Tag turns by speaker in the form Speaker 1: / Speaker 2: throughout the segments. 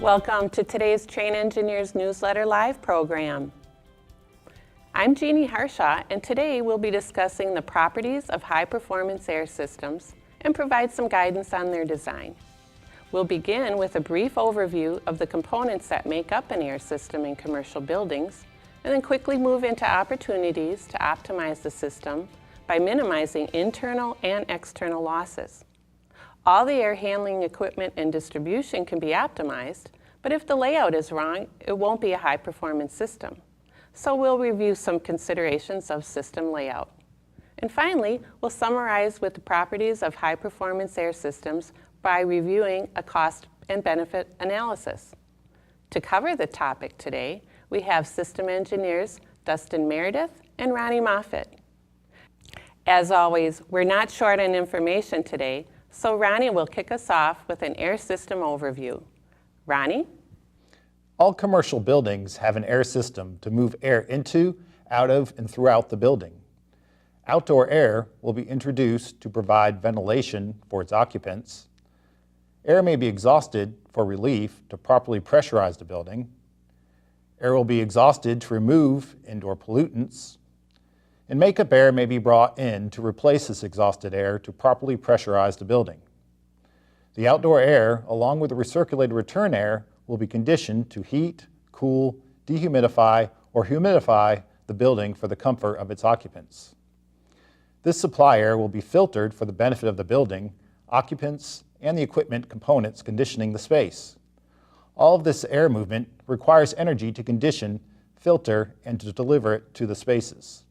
Speaker 1: Welcome to today's Trane Engineers Newsletter Live program. I'm Jeannie Harshaw, and today we'll be discussing the properties of high-performance air systems and provide some guidance on their design. We'll begin with a brief overview of the components that make up an air system in commercial buildings, and then quickly move into opportunities to optimize the system by minimizing internal and external losses. All the air handling equipment and distribution can be optimized, but if the layout is wrong, it won't be a high-performance system. So we'll review some considerations of system layout. And finally, we'll summarize with the properties of high-performance air systems by reviewing a cost and benefit analysis. To cover the topic today, we have system engineers Dustin Meredith and Ronnie Moffett. As always, we're not short on information today, so Ronnie will kick us off with an air system overview. Ronnie?
Speaker 2: All commercial buildings have an air system to move air into, out of, and throughout the building. Outdoor air will be introduced to provide ventilation for its occupants. Air may be exhausted for relief to properly pressurize the building. Air will be exhausted to remove indoor pollutants. And makeup air may be brought in to replace this exhausted air to properly pressurize the building. The outdoor air, along with the recirculated return air, will be conditioned to heat, cool, dehumidify, or humidify the building for the comfort of its occupants. This supply air will be filtered for the benefit of the building, occupants, and the equipment components conditioning the space. All of this air movement requires energy to condition, filter, and to deliver it to the spaces.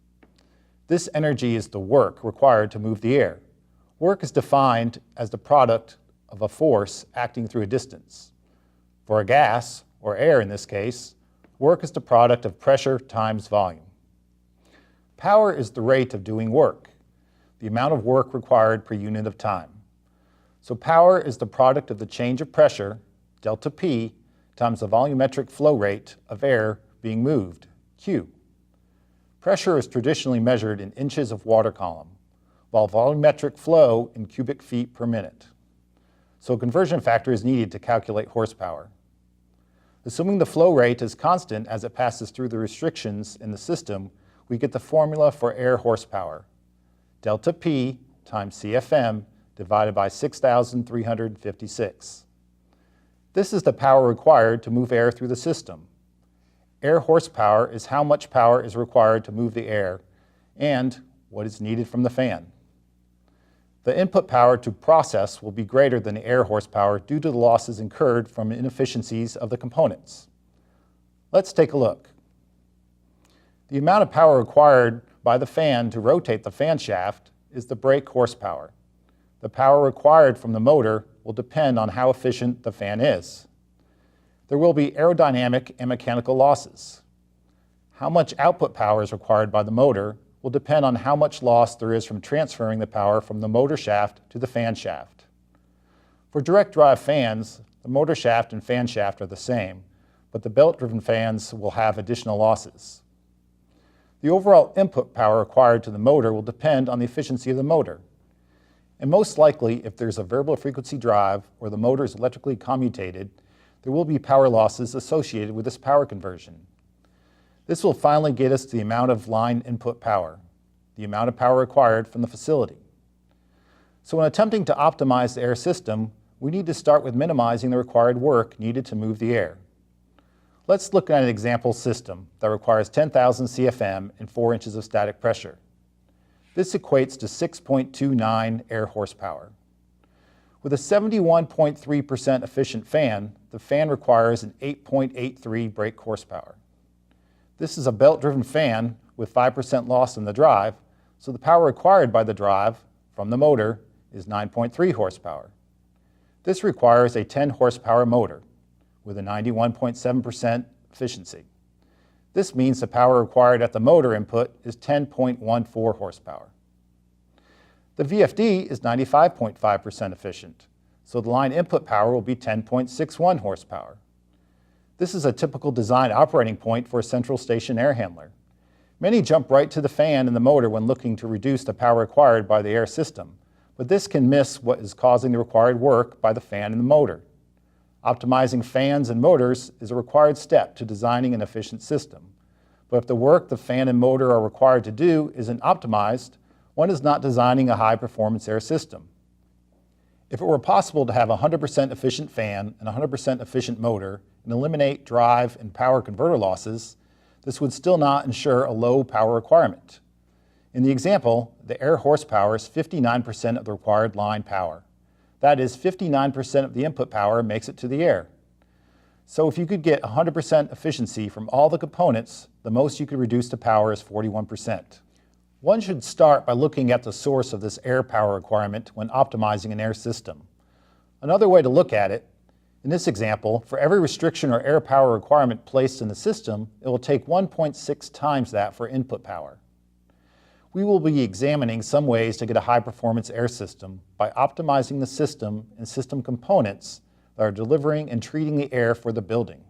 Speaker 2: This energy is the work required to move the air. Work is defined as the product of a force acting through a distance. For a gas, or air in this case, work is the product of pressure times volume. Power is the rate of doing work, the amount of work required per unit of time. So power is the product of the change of pressure, delta P, times the volumetric flow rate of air being moved, Q. Pressure is traditionally measured in inches of water column, while volumetric flow in cubic feet per minute. So a conversion factor is needed to calculate horsepower. Assuming the flow rate is constant as it passes through the restrictions in the system, we get the formula for air horsepower, delta P times CFM divided by 6,356. This is the power required to move air through the system. Air horsepower is how much power is required to move the air and what is needed from the fan. The input power to process will be greater than the air horsepower due to the losses incurred from inefficiencies of the components. Let's take a look. The amount of power required by the fan to rotate the fan shaft is the brake horsepower. The power required from the motor will depend on how efficient the fan is. There will be aerodynamic and mechanical losses. How much output power is required by the motor will depend on how much loss there is from transferring the power from the motor shaft to the fan shaft. For direct drive fans, the motor shaft and fan shaft are the same, but the belt-driven fans will have additional losses. The overall input power required to the motor will depend on the efficiency of the motor. And most likely, if there's a variable frequency drive or the motor is electrically commutated, there will be power losses associated with this power conversion. This will finally get us to the amount of line input power, the amount of power required from the facility. So when attempting to optimize the air system, we need to start with minimizing the required work needed to move the air. Let's look at an example system that requires 10,000 CFM and 4 inches of static pressure. This equates to 6.29 air horsepower. With a 71.3% efficient fan, the fan requires an 8.83 brake horsepower. This is a belt-driven fan with 5% loss in the drive, so the power required by the drive from the motor is 9.3 horsepower. This requires a 10 horsepower motor with a 91.7% efficiency. This means the power required at the motor input is 10.14 horsepower. The VFD is 95.5% efficient, so the line input power will be 10.61 horsepower. This is a typical design operating point for a central station air handler. Many jump right to the fan and the motor when looking to reduce the power required by the air system, but this can miss what is causing the required work by the fan and the motor. Optimizing fans and motors is a required step to designing an efficient system. But if the work the fan and motor are required to do isn't optimized, one is not designing a high-performance air system. If it were possible to have a 100% efficient fan and a 100% efficient motor and eliminate drive and power converter losses, this would still not ensure a low power requirement. In the example, the air horsepower is 59% of the required line power. That is, 59% of the input power makes it to the air. So if you could get 100% efficiency from all the components, the most you could reduce to power is 41%. One should start by looking at the source of this air power requirement when optimizing an air system. Another way to look at it, in this example, for every restriction or air power requirement placed in the system, it will take 1.6 times that for input power. We will be examining some ways to get a high-performance air system by optimizing the system and system components that are delivering and treating the air for the building.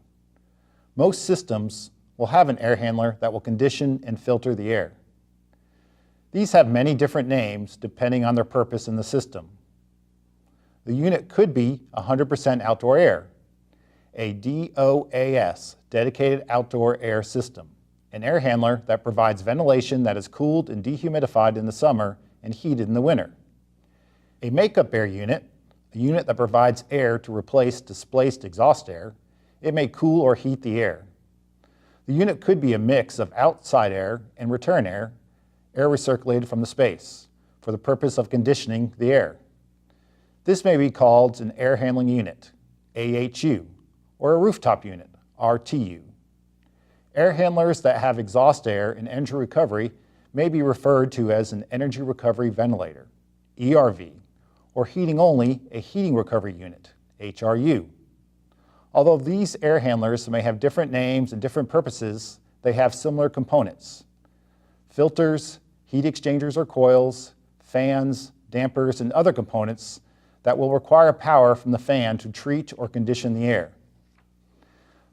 Speaker 2: Most systems will have an air handler that will condition and filter the air. These have many different names depending on their purpose in the system. The unit could be 100% outdoor air, a DOAS, dedicated outdoor air system, an air handler that provides ventilation that is cooled and dehumidified in the summer and heated in the winter. A makeup air unit, a unit that provides air to replace displaced exhaust air. It may cool or heat the air. The unit could be a mix of outside air and return air, air recirculated from the space, for the purpose of conditioning the air. This may be called an air handling unit, AHU, or a rooftop unit, RTU. Air handlers that have exhaust air and energy recovery may be referred to as an energy recovery ventilator, ERV, or heating only, a heating recovery unit, HRU. Although these air handlers may have different names and different purposes, they have similar components: filters, heat exchangers or coils, fans, dampers, and other components that will require power from the fan to treat or condition the air.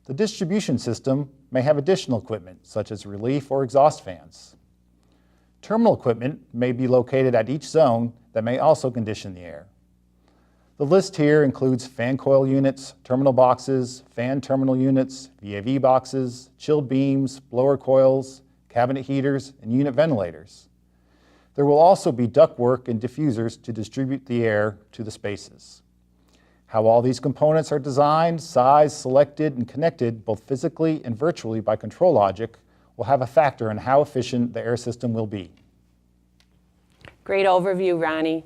Speaker 2: The distribution system may have additional equipment, such as relief or exhaust fans. Terminal equipment may be located at each zone that may also condition the air. The list here includes fan coil units, terminal boxes, fan terminal units, VAV boxes, chilled beams, blower coils, cabinet heaters, and unit ventilators. There will also be ductwork and diffusers to distribute the air to the spaces. How all these components are designed, sized, selected, and connected both physically and virtually by control logic will have a factor in how efficient the air system will be.
Speaker 1: Great overview, Ronnie.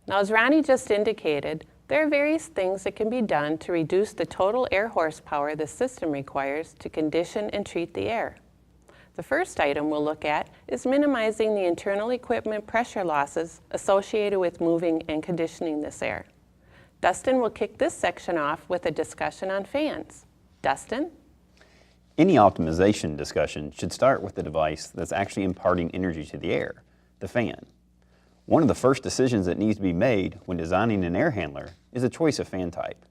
Speaker 1: Now, as Ronnie just indicated, there are various things that can be done to reduce the total air horsepower the system requires to condition and treat the air. The first item we'll look at is minimizing the internal equipment pressure losses associated with moving and conditioning this air. Dustin will kick this section off with a discussion on fans. Dustin?
Speaker 3: Any optimization discussion should start with the device that's actually imparting energy to the air, the fan. One of the first decisions that needs to be made when designing an air handler is the choice of fan type.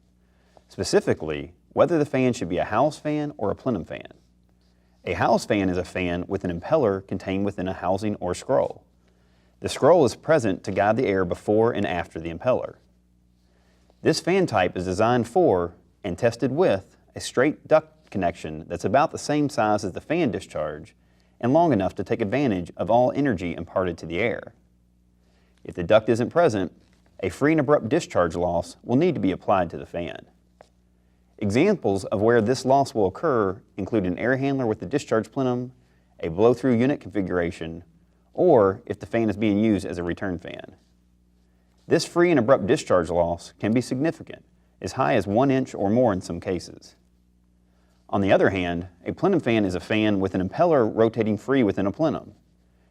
Speaker 3: Specifically, whether the fan should be a house fan or a plenum fan. A house fan is a fan with an impeller contained within a housing or scroll. The scroll is present to guide the air before and after the impeller. This fan type is designed for and tested with a straight duct connection that's about the same size as the fan discharge and long enough to take advantage of all energy imparted to the air. If the duct isn't present, a free and abrupt discharge loss will need to be applied to the fan. Examples of where this loss will occur include an air handler with the discharge plenum, a blow-through unit configuration, or if the fan is being used as a return fan. This free and abrupt discharge loss can be significant, as high as 1 inch or more in some cases. On the other hand, a plenum fan is a fan with an impeller rotating free within a plenum.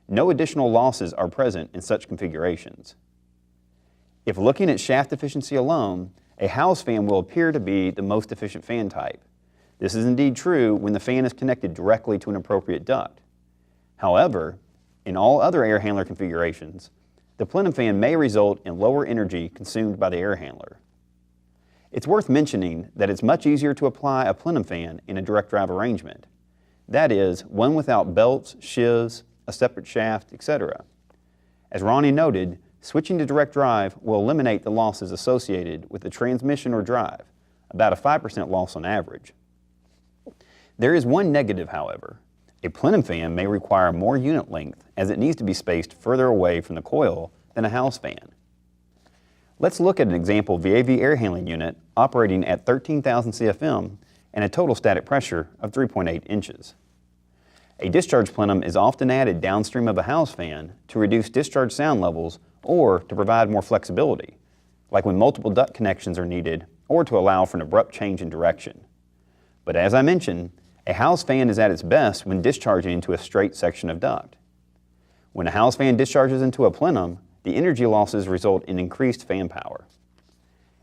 Speaker 3: No additional losses are present in such configurations. If looking at shaft efficiency alone, a house fan will appear to be the most efficient fan type. This is indeed true when the fan is connected directly to an appropriate duct. However, in all other air handler configurations, the plenum fan may result in lower energy consumed by the air handler. It's worth mentioning that it's much easier to apply a plenum fan in a direct drive arrangement. That is, one without belts, sheaves, a separate shaft, etc. As Ronnie noted, switching to direct drive will eliminate the losses associated with the transmission or drive, about a 5% loss on average. There is one negative, however. A plenum fan may require more unit length as it needs to be spaced further away from the coil than a house fan. Let's look at an example VAV air handling unit operating at 13,000 CFM and a total static pressure of 3.8 inches. A discharge plenum is often added downstream of a house fan to reduce discharge sound levels or to provide more flexibility, like when multiple duct connections are needed or to allow for an abrupt change in direction. But as I mentioned, a house fan is at its best when discharging into a straight section of duct. When a house fan discharges into a plenum, the energy losses result in increased fan power.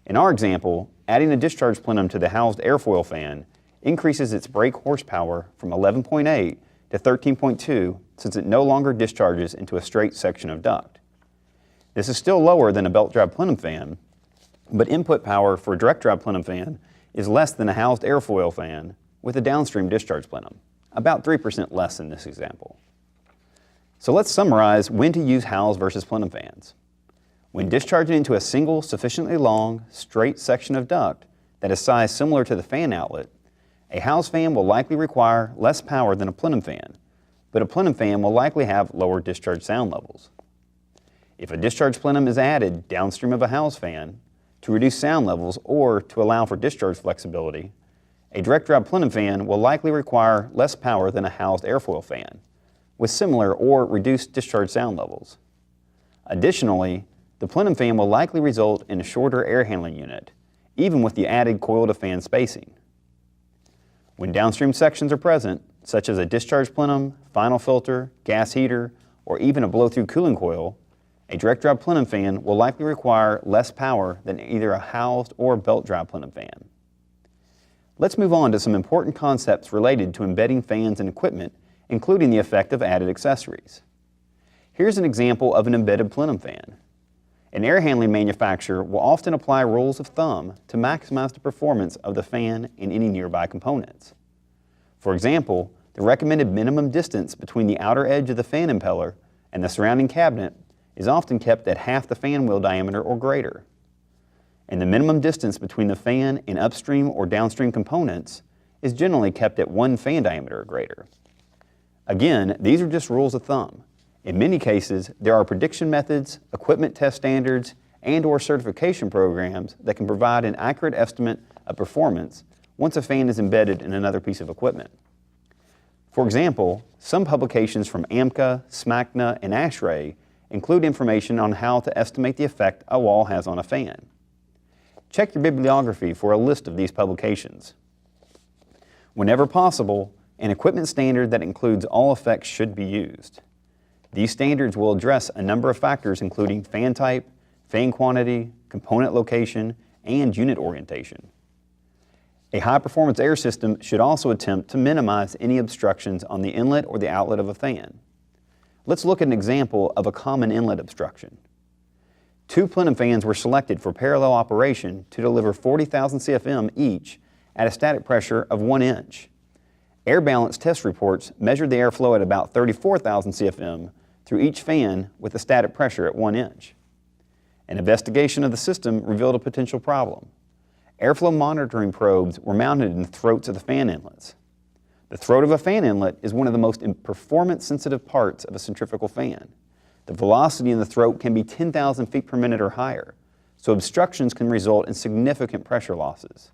Speaker 3: In our example, adding a discharge plenum to the housed airfoil fan increases its brake horsepower from 11.8 to 13.2 since it no longer discharges into a straight section of duct. This is still lower than a belt drive plenum fan, but input power for a direct drive plenum fan is less than a housed airfoil fan with a downstream discharge plenum, about 3% less in this example. So let's summarize when to use housed versus plenum fans. When discharging into a single sufficiently long, straight section of duct that is sized similar to the fan outlet, a house fan will likely require less power than a plenum fan, but a plenum fan will likely have lower discharge sound levels. If a discharge plenum is added downstream of a house fan to reduce sound levels or to allow for discharge flexibility, a direct drive plenum fan will likely require less power than a housed airfoil fan, with similar or reduced discharge sound levels. Additionally, the plenum fan will likely result in a shorter air handling unit, even with the added coil-to-fan spacing. When downstream sections are present, such as a discharge plenum, final filter, gas heater, or even a blow-through cooling coil, a direct drive plenum fan will likely require less power than either a housed or belt drive plenum fan. Let's move on to some important concepts related to embedding fans in equipment, including the effect of added accessories. Here's an example of an embedded plenum fan. An air handling manufacturer will often apply rules of thumb to maximize the performance of the fan in any nearby components. For example, the recommended minimum distance between the outer edge of the fan impeller and the surrounding cabinet is often kept at half the fan wheel diameter or greater. And the minimum distance between the fan and upstream or downstream components is generally kept at 1 fan diameter or greater. Again, these are just rules of thumb. In many cases, there are prediction methods, equipment test standards, and/or certification programs that can provide an accurate estimate of performance once a fan is embedded in another piece of equipment. For example, some publications from AMCA, SMACNA, and ASHRAE include information on how to estimate the effect a wall has on a fan. Check your bibliography for a list of these publications. Whenever possible, an equipment standard that includes all effects should be used. These standards will address a number of factors including fan type, fan quantity, component location, and unit orientation. A high-performance air system should also attempt to minimize any obstructions on the inlet or the outlet of a fan. Let's look at an example of a common inlet obstruction. 2 plenum fans were selected for parallel operation to deliver 40,000 CFM each at a static pressure of 1 inch. Air balance test reports measured the airflow at about 34,000 CFM through each fan with a static pressure at 1 inch. An investigation of the system revealed a potential problem. Airflow monitoring probes were mounted in the throats of the fan inlets. The throat of a fan inlet is one of the most performance-sensitive parts of a centrifugal fan. The velocity in the throat can be 10,000 feet per minute or higher, so obstructions can result in significant pressure losses.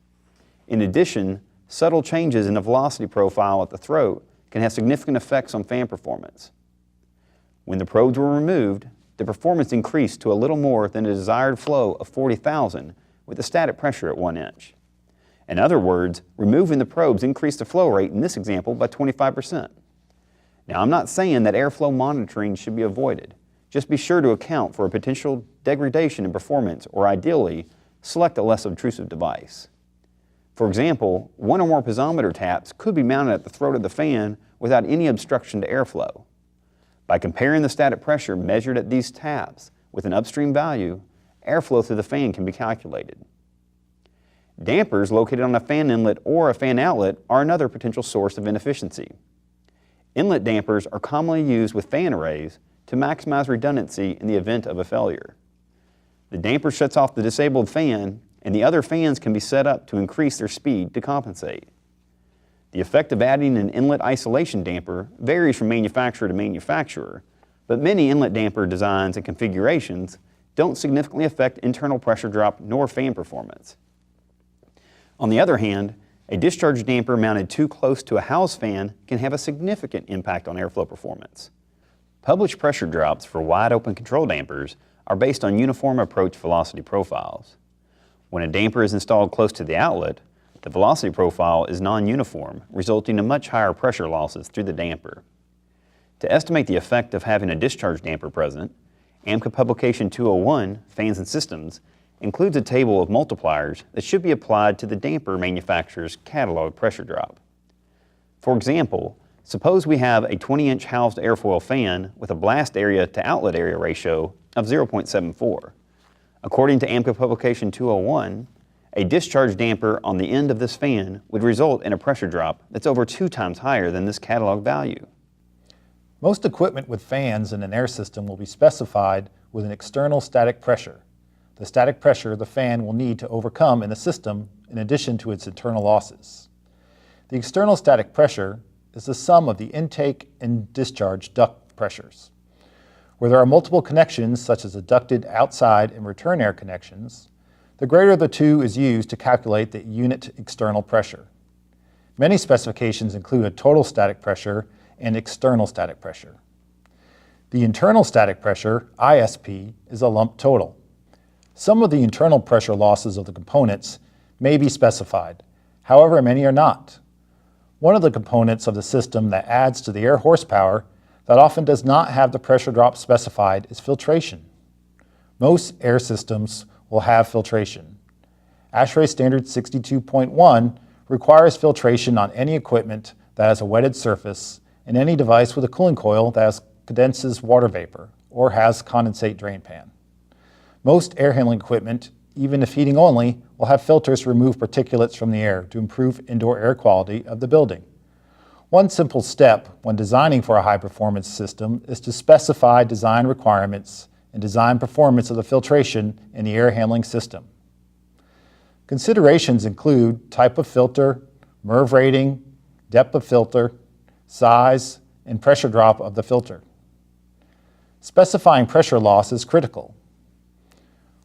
Speaker 3: In addition, subtle changes in the velocity profile at the throat can have significant effects on fan performance. When the probes were removed, the performance increased to a little more than a desired flow of 40,000 with a static pressure at 1 inch. In other words, removing the probes increased the flow rate in this example by 25%. Now, I'm not saying that airflow monitoring should be avoided. Just be sure to account for a potential degradation in performance or ideally, select a less obtrusive device. For example, 1 or more piezometer taps could be mounted at the throat of the fan without any obstruction to airflow. By comparing the static pressure measured at these taps with an upstream value, airflow through the fan can be calculated. Dampers located on a fan inlet or a fan outlet are another potential source of inefficiency. Inlet dampers are commonly used with fan arrays to maximize redundancy in the event of a failure. The damper shuts off the disabled fan, and the other fans can be set up to increase their speed to compensate. The effect of adding an inlet isolation damper varies from manufacturer to manufacturer, but many inlet damper designs and configurations don't significantly affect internal pressure drop nor fan performance. On the other hand, a discharge damper mounted too close to a house fan can have a significant impact on airflow performance. Published pressure drops for wide-open control dampers are based on uniform approach velocity profiles. When a damper is installed close to the outlet, the velocity profile is non-uniform, resulting in much higher pressure losses through the damper. To estimate the effect of having a discharge damper present, AMCA Publication 201, Fans and Systems, includes a table of multipliers that should be applied to the damper manufacturer's catalog pressure drop. For example, suppose we have a 20-inch housed airfoil fan with a blast area to outlet area ratio of 0.74. According to AMCA Publication 201, a discharge damper on the end of this fan would result in a pressure drop that's over 2 times higher than this catalog value.
Speaker 2: Most equipment with fans in an air system will be specified with an external static pressure, the static pressure the fan will need to overcome in the system in addition to its internal losses. The external static pressure is the sum of the intake and discharge duct pressures. Where there are multiple connections, such as the ducted outside and return air connections, the greater of the two is used to calculate the unit external pressure. Many specifications include a total static pressure and external static pressure. The internal static pressure, ISP, is a lump total. Some of the internal pressure losses of the components may be specified. However, many are not. One of the components of the system that adds to the air horsepower that often does not have the pressure drop specified is filtration. Most air systems will have filtration. ASHRAE Standard 62.1 requires filtration on any equipment that has a wetted surface and any device with a cooling coil that condenses water vapor or has condensate drain pan. Most air handling equipment, even if heating only, will have filters to remove particulates from the air to improve indoor air quality of the building. One simple step when designing for a high-performance system is to specify design requirements and design performance of the filtration in the air handling system. Considerations include type of filter, MERV rating, depth of filter, size, and pressure drop of the filter. Specifying pressure loss is critical.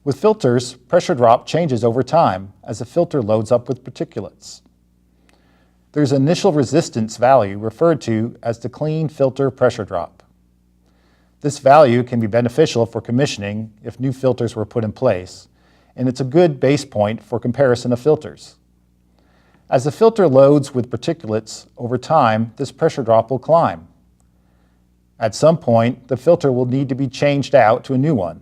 Speaker 2: With filters, pressure drop changes over time as the filter loads up with particulates. There's an initial resistance value referred to as the clean filter pressure drop. This value can be beneficial for commissioning if new filters were put in place, and it's a good base point for comparison of filters. As the filter loads with particulates over time, this pressure drop will climb. At some point, the filter will need to be changed out to a new one.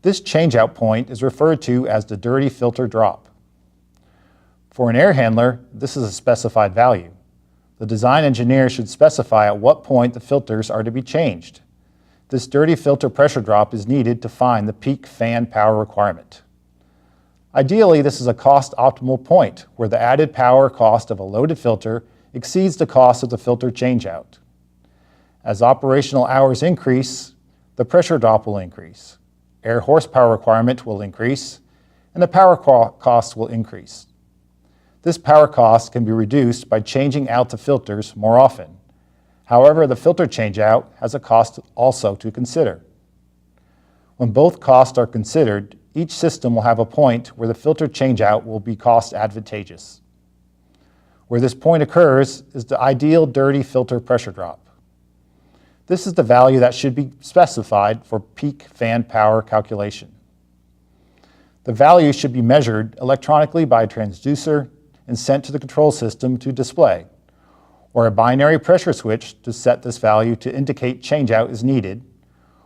Speaker 2: This changeout point is referred to as the dirty filter drop. For an air handler, this is a specified value. The design engineer should specify at what point the filters are to be changed. This dirty filter pressure drop is needed to find the peak fan power requirement. Ideally, this is a cost-optimal point where the added power cost of a loaded filter exceeds the cost of the filter changeout. As operational hours increase, the pressure drop will increase. Air horsepower requirement will increase, and the power cost will increase. This power cost can be reduced by changing out the filters more often. However, the filter changeout has a cost also to consider. When both costs are considered, each system will have a point where the filter changeout will be cost advantageous. Where this point occurs is the ideal dirty filter pressure drop. This is the value that should be specified for peak fan power calculation. The value should be measured electronically by a transducer and sent to the control system to display, or a binary pressure switch to set this value to indicate changeout is needed,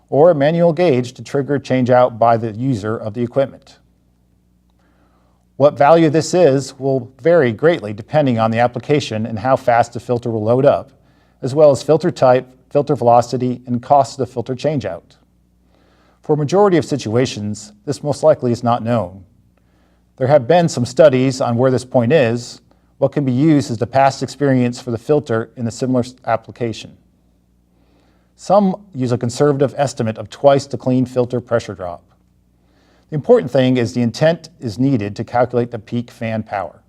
Speaker 2: or a manual gauge to trigger changeout by the user of the equipment. What value this is will vary greatly depending on the application and how fast the filter will load up, as well as filter type, filter velocity, and cost of the filter changeout. For a majority of situations, this most likely is not known. There have been some studies on where this point is. What can be used is the past experience for the filter in a similar application. Some use a conservative estimate of twice the clean filter pressure drop. The important thing is the intent is needed to calculate the peak fan power.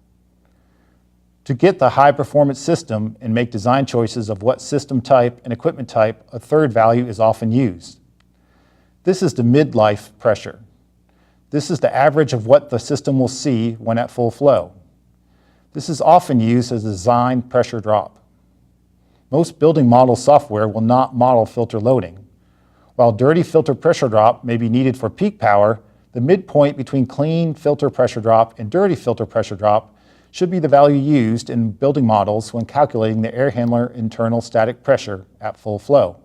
Speaker 2: To get the high-performance system and make design choices of what system type and equipment type, a third value is often used. This is the midlife pressure. This is the average of what the system will see when at full flow. This is often used as a design pressure drop. Most building model software will not model filter loading. While dirty filter pressure drop may be needed for peak power, the midpoint between clean filter pressure drop and dirty filter pressure drop should be the value used in building models when calculating the air handler internal static pressure at full flow.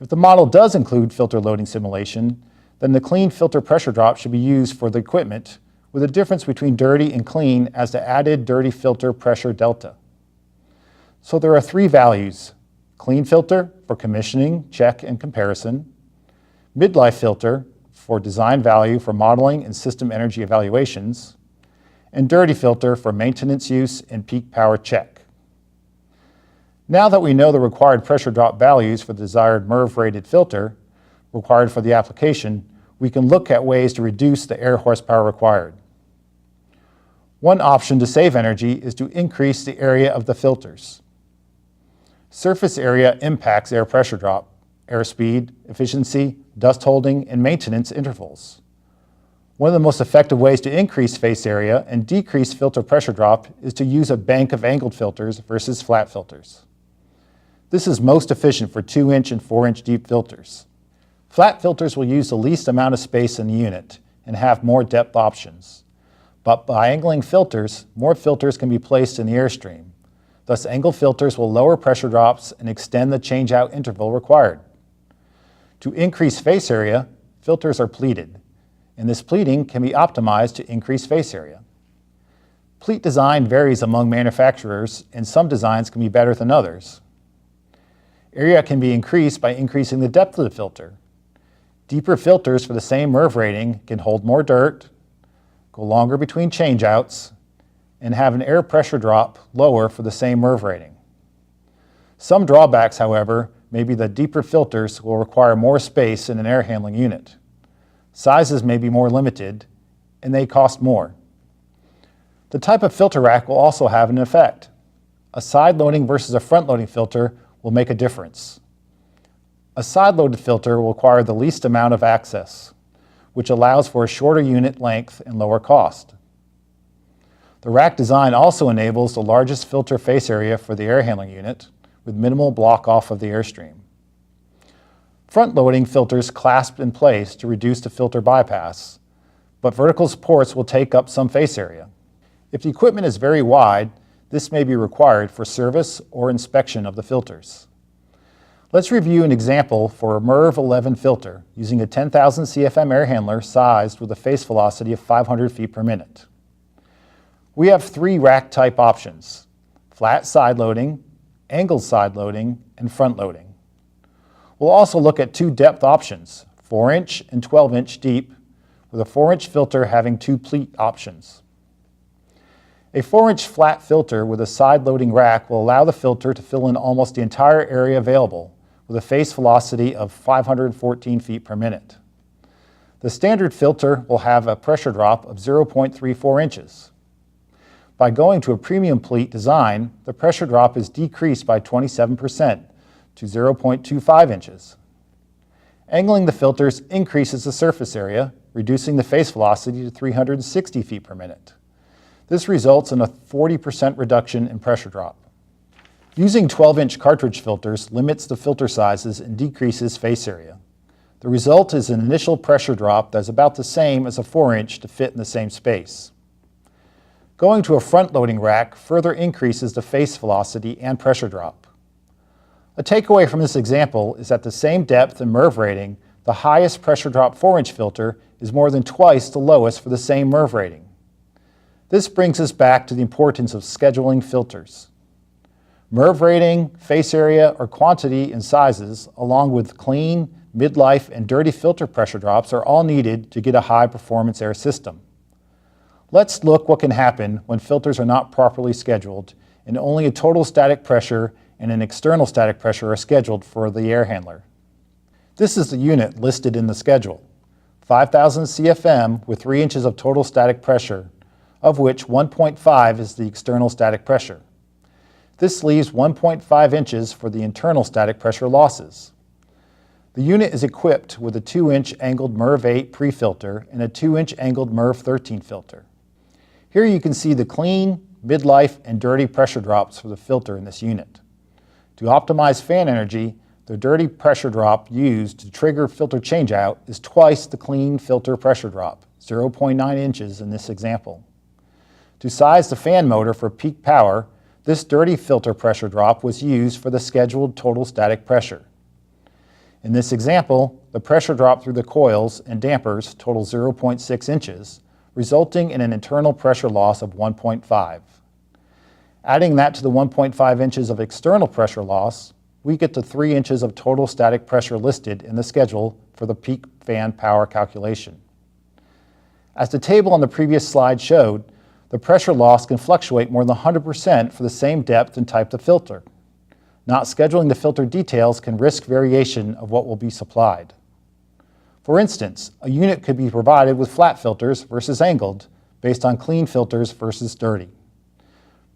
Speaker 2: If the model does include filter loading simulation, then the clean filter pressure drop should be used for the equipment, with a difference between dirty and clean as the added dirty filter pressure delta. So there are three values: clean filter for commissioning, check, and comparison; midlife filter for design value for modeling and system energy evaluations; and dirty filter for maintenance use and peak power check. Now that we know the required pressure drop values for the desired MERV-rated filter required for the application, we can look at ways to reduce the air horsepower required. One option to save energy is to increase the area of the filters. Surface area impacts air pressure drop, airspeed, efficiency, dust holding, and maintenance intervals. One of the most effective ways to increase face area and decrease filter pressure drop is to use a bank of angled filters versus flat filters. This is most efficient for 2-inch and 4-inch deep filters. Flat filters will use the least amount of space in the unit and have more depth options. But by angling filters, more filters can be placed in the airstream. Thus, angled filters will lower pressure drops and extend the change-out interval required. To increase face area, filters are pleated, and this pleating can be optimized to increase face area. Pleat design varies among manufacturers, and some designs can be better than others. Area can be increased by increasing the depth of the filter. Deeper filters for the same MERV rating can hold more dirt, go longer between changeouts, and have an air pressure drop lower for the same MERV rating. Some drawbacks, however, may be that deeper filters will require more space in an air handling unit. Sizes may be more limited, and they cost more. The type of filter rack will also have an effect. A side-loading versus a front-loading filter will make a difference. A side-loaded filter will require the least amount of access, which allows for a shorter unit length and lower cost. The rack design also enables the largest filter face area for the air handling unit, with minimal block-off of the airstream. Front-loading filters clasp in place to reduce the filter bypass, but vertical supports will take up some face area. If the equipment is very wide, this may be required for service or inspection of the filters. Let's review an example for a MERV 11 filter using a 10,000 CFM air handler sized with a face velocity of 500 feet per minute. We have three rack type options: flat side loading, angled side loading, and front loading. We'll also look at two depth options, 4-inch and 12-inch deep, with a 4-inch filter having two pleat options. A 4-inch flat filter with a side-loading rack will allow the filter to fill in almost the entire area available with a face velocity of 514 feet per minute. The standard filter will have a pressure drop of 0.34 inches. By going to a premium pleat design, the pressure drop is decreased by 27% to 0.25 inches. Angling the filters increases the surface area, reducing the face velocity to 360 feet per minute. This results in a 40% reduction in pressure drop. Using 12-inch cartridge filters limits the filter sizes and decreases face area. The result is an initial pressure drop that's about the same as a 4-inch to fit in the same space. Going to a front-loading rack further increases the face velocity and pressure drop. A takeaway from this example is that the same depth and MERV rating, the highest pressure drop 4-inch filter is more than twice the lowest for the same MERV rating. This brings us back to the importance of scheduling filters. MERV rating, face area, or quantity and sizes, along with clean, midlife, and dirty filter pressure drops are all needed to get a high-performance air system. Let's look what can happen when filters are not properly scheduled and only a total static pressure and an external static pressure are scheduled for the air handler. This is the unit listed in the schedule, 5,000 CFM with 3 inches of total static pressure, of which 1.5 is the external static pressure. This leaves 1.5 inches for the internal static pressure losses. The unit is equipped with a 2-inch angled MERV 8 pre-filter and a 2-inch angled MERV 13 filter. Here you can see the clean, midlife, and dirty pressure drops for the filter in this unit. To optimize fan energy, the dirty pressure drop used to trigger filter changeout is twice the clean filter pressure drop, 0.9 inches in this example. To size the fan motor for peak power, this dirty filter pressure drop was used for the scheduled total static pressure. In this example, the pressure drop through the coils and dampers totals 0.6 inches, resulting in an internal pressure loss of 1.5. Adding that to the 1.5 inches of external pressure loss, we get to 3 inches of total static pressure listed in the schedule for the peak fan power calculation. As the table on the previous slide showed, the pressure loss can fluctuate more than 100% for the same depth and type of filter. Not scheduling the filter details can risk variation of what will be supplied. For instance, a unit could be provided with flat filters versus angled based on clean filters versus dirty.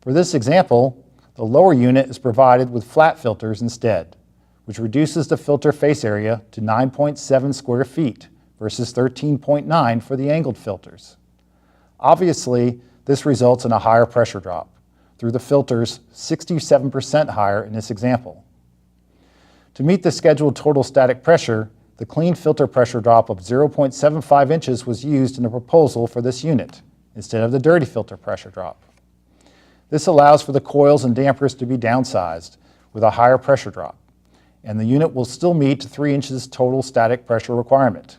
Speaker 2: For this example, the lower unit is provided with flat filters instead, which reduces the filter face area to 9.7 square feet versus 13.9 for the angled filters. Obviously, this results in a higher pressure drop, through the filters 67% higher in this example. To meet the scheduled total static pressure, the clean filter pressure drop of 0.75 inches was used in the proposal for this unit, instead of the dirty filter pressure drop. This allows for the coils and dampers to be downsized with a higher pressure drop, and the unit will still meet 3 inches total static pressure requirement.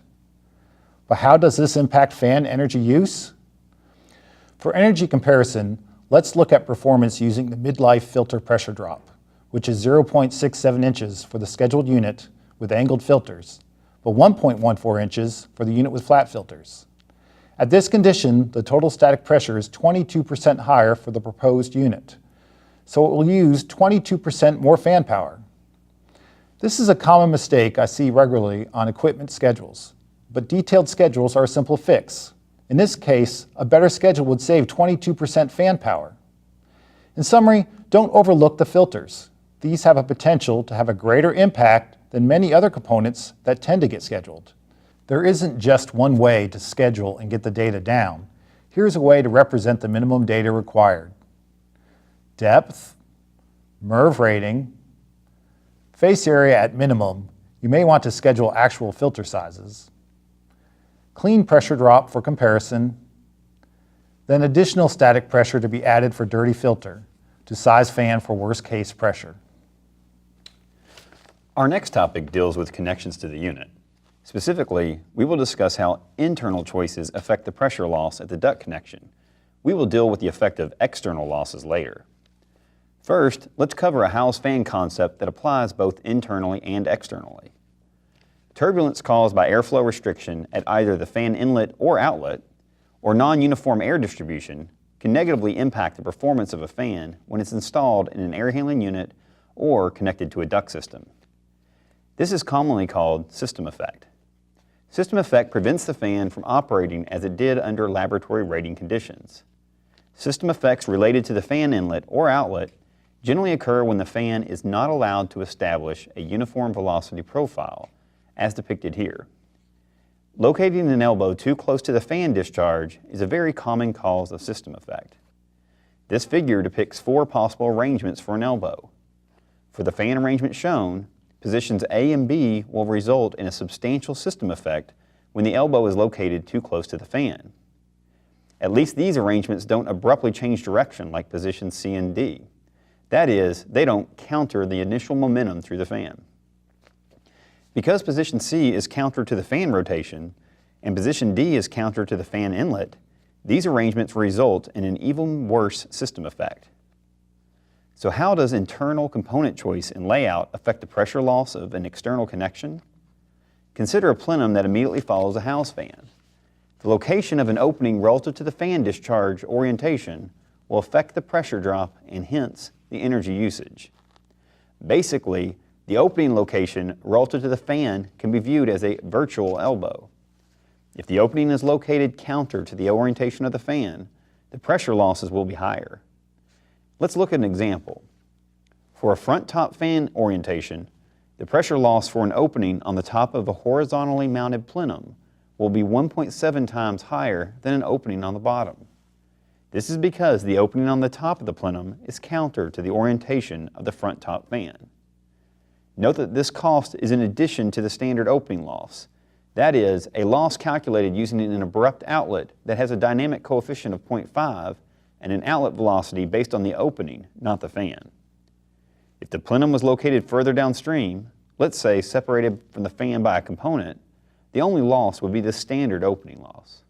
Speaker 2: But how does this impact fan energy use? For energy comparison, let's look at performance using the midlife filter pressure drop, which is 0.67 inches for the scheduled unit with angled filters, but 1.14 inches for the unit with flat filters. At this condition, the total static pressure is 22% higher for the proposed unit, so it will use 22% more fan power. This is a common mistake I see regularly on equipment schedules, but detailed schedules are a simple fix. In this case, a better schedule would save 22% fan power. In summary, don't overlook the filters. These have a potential to have a greater impact than many other components that tend to get scheduled. There isn't just one way to schedule and get the data down. Here's a way to represent the minimum data required. Depth, MERV rating, face area at minimum. You may want to schedule actual filter sizes. Clean pressure drop for comparison, then additional static pressure to be added for dirty filter to size fan for worst case pressure.
Speaker 3: Our next topic deals with connections to the unit. Specifically, we will discuss how internal choices affect the pressure loss at the duct connection. We will deal with the effect of external losses later. First, let's cover a house fan concept that applies both internally and externally. Turbulence caused by airflow restriction at either the fan inlet or outlet, or non-uniform air distribution, can negatively impact the performance of a fan when it's installed in an air handling unit or connected to a duct system. This is commonly called system effect. System effect prevents the fan from operating as it did under laboratory rating conditions. System effects related to the fan inlet or outlet generally occur when the fan is not allowed to establish a uniform velocity profile, as depicted here. Locating an elbow too close to the fan discharge is a very common cause of system effect. This figure depicts 4 possible arrangements for an elbow. For the fan arrangement shown, positions A and B will result in a substantial system effect when the elbow is located too close to the fan. At least these arrangements don't abruptly change direction like positions C and D. That is, they don't counter the initial momentum through the fan. Because position C is counter to the fan rotation and position D is counter to the fan inlet, these arrangements result in an even worse system effect. So how does internal component choice and layout affect the pressure loss of an external connection? Consider a plenum that immediately follows a house fan. The location of an opening relative to the fan discharge orientation will affect the pressure drop and hence the energy usage. Basically, the opening location relative to the fan can be viewed as a virtual elbow. If the opening is located counter to the orientation of the fan, the pressure losses will be higher. Let's look at an example. For a front-top fan orientation, the pressure loss for an opening on the top of a horizontally mounted plenum will be 1.7 times higher than an opening on the bottom. This is because the opening on the top of the plenum is counter to the orientation of the front-top fan. Note that this cost is in addition to the standard opening loss. That is, a loss calculated using an abrupt outlet that has a dynamic coefficient of 0.5 and an outlet velocity based on the opening, not the fan. If the plenum was located further downstream, let's say separated from the fan by a component, the only loss would be the standard opening loss.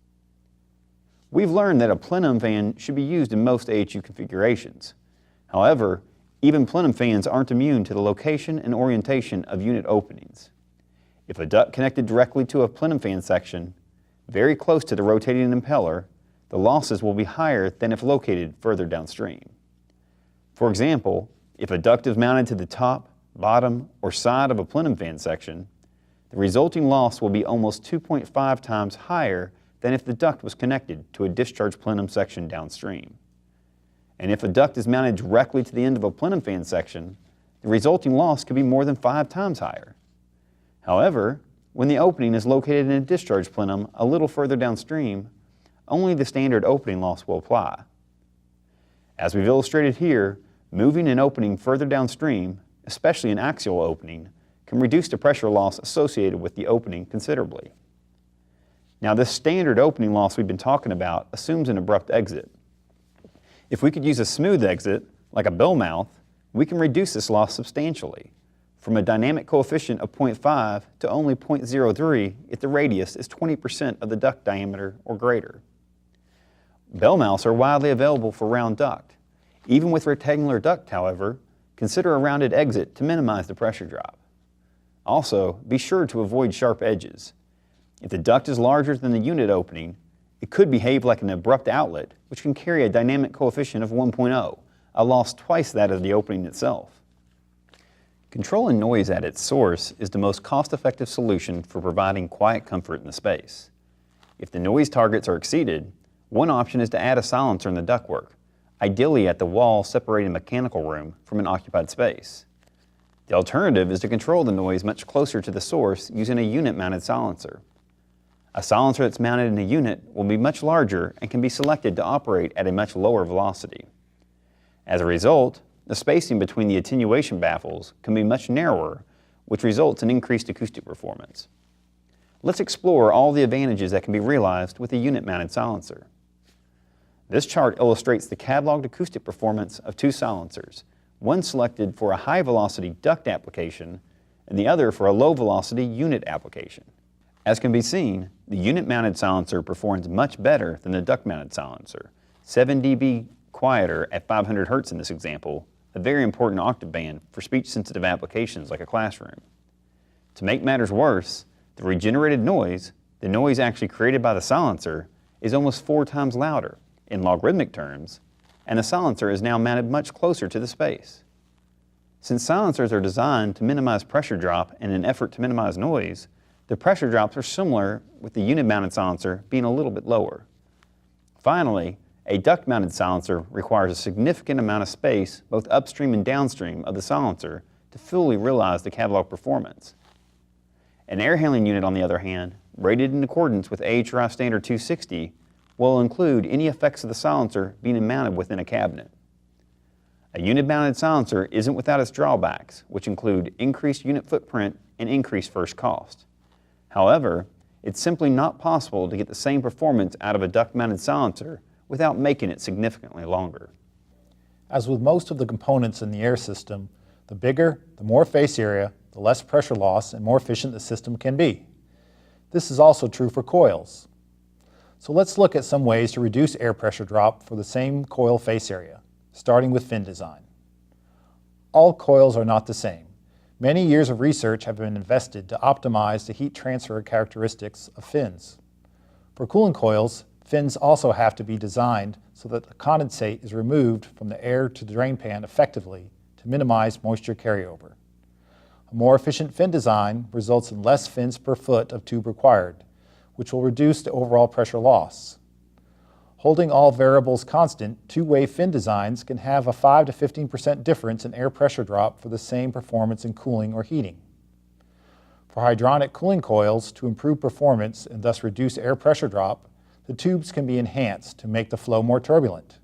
Speaker 3: We've learned that a plenum fan should be used in most AHU configurations. However, even plenum fans aren't immune to the location and orientation of unit openings. If a duct connected directly to a plenum fan section, very close to the rotating impeller, the losses will be higher than if located further downstream. For example, if a duct is mounted to the top, bottom, or side of a plenum fan section, the resulting loss will be almost 2.5 times higher than if the duct was connected to a discharge plenum section downstream. And if a duct is mounted directly to the end of a plenum fan section, the resulting loss could be more than 5 times higher. However, when the opening is located in a discharge plenum a little further downstream, only the standard opening loss will apply. As we've illustrated here, moving an opening further downstream, especially an axial opening, can reduce the pressure loss associated with the opening considerably. Now, this standard opening loss we've been talking about assumes an abrupt exit. If we could use a smooth exit, like a bell mouth, we can reduce this loss substantially, from a dynamic coefficient of 0.5 to only 0.03 if the radius is 20% of the duct diameter or greater. Bell mouths are widely available for round duct. Even with rectangular duct, however, consider a rounded exit to minimize the pressure drop. Also, be sure to avoid sharp edges. If the duct is larger than the unit opening, it could behave like an abrupt outlet, which can carry a dynamic coefficient of 1.0, a loss twice that of the opening itself. Controlling noise at its source is the most cost-effective solution for providing quiet comfort in the space. If the noise targets are exceeded, one option is to add a silencer in the ductwork, ideally at the wall separating mechanical room from an occupied space. The alternative is to control the noise much closer to the source using a unit-mounted silencer. A silencer that's mounted in a unit will be much larger and can be selected to operate at a much lower velocity. As a result, the spacing between the attenuation baffles can be much narrower, which results in increased acoustic performance. Let's explore all the advantages that can be realized with a unit-mounted silencer. This chart illustrates the cataloged acoustic performance of 2 silencers, one selected for a high-velocity duct application and the other for a low-velocity unit application. As can be seen, the unit-mounted silencer performs much better than the duct-mounted silencer, 7 dB quieter at 500 Hz in this example, a very important octave band for speech-sensitive applications like a classroom. To make matters worse, the regenerated noise, the noise actually created by the silencer, is almost 4 times louder in logarithmic terms, and the silencer is now mounted much closer to the space. Since silencers are designed to minimize pressure drop in an effort to minimize noise, the pressure drops are similar, with the unit-mounted silencer being a little bit lower. Finally, a duct-mounted silencer requires a significant amount of space both upstream and downstream of the silencer to fully realize the catalog performance. An air handling unit, on the other hand, rated in accordance with AHRI Standard 260, will include any effects of the silencer being mounted within a cabinet. A unit-mounted silencer isn't without its drawbacks, which include increased unit footprint and increased first cost. However, it's simply not possible to get the same performance out of a duct-mounted silencer without making it significantly longer.
Speaker 2: As with most of the components in the air system, the bigger, the more face area, the less pressure loss and more efficient the system can be. This is also true for coils. So let's look at some ways to reduce air pressure drop for the same coil face area, starting with fin design. All coils are not the same. Many years of research have been invested to optimize the heat transfer characteristics of fins. For cooling coils, fins also have to be designed so that the condensate is removed from the air to the drain pan effectively to to minimize moisture carryover. A more efficient fin design results in less fins per foot of tube required, which will reduce the overall pressure loss. Holding all variables constant, two-way fin designs can have a 5 to 15% difference in air pressure drop for the same performance in cooling or heating. For hydronic cooling coils, to improve performance and thus reduce air pressure drop, the tubes can be enhanced to make the flow more turbulent.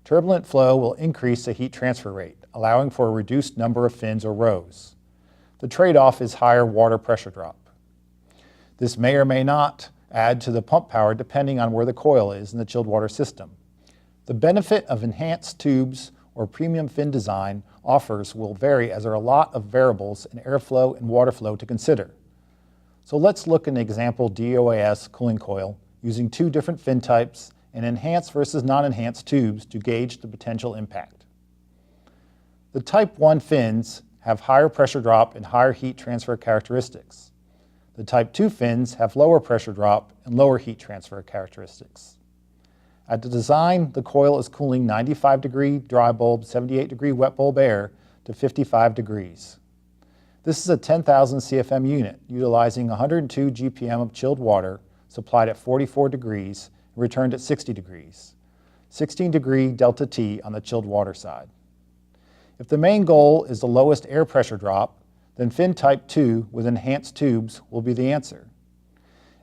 Speaker 2: Turbulent flow will increase the heat transfer rate, allowing for a reduced number of fins or rows. The trade-off is higher water pressure drop. This may or may not add to the pump power depending on where the coil is in the chilled water system. The benefit of enhanced tubes or premium fin design offers will vary as there are a lot of variables in airflow and water flow to consider. So let's look at an example DOAS cooling coil using two different fin types and enhanced versus non-enhanced tubes to gauge the potential impact. The Type 1 fins have higher pressure drop and higher heat transfer characteristics. The Type 2 fins have lower pressure drop and lower heat transfer characteristics. At the design, the coil is cooling 95-degree dry bulb, 78-degree wet bulb air to 55 degrees. This is a 10,000 CFM unit utilizing 102 GPM of chilled water supplied at 44 degrees and returned at 60 degrees, 16-degree delta T on the chilled water side. If the main goal is the lowest air pressure drop, then fin Type 2 with enhanced tubes will be the answer.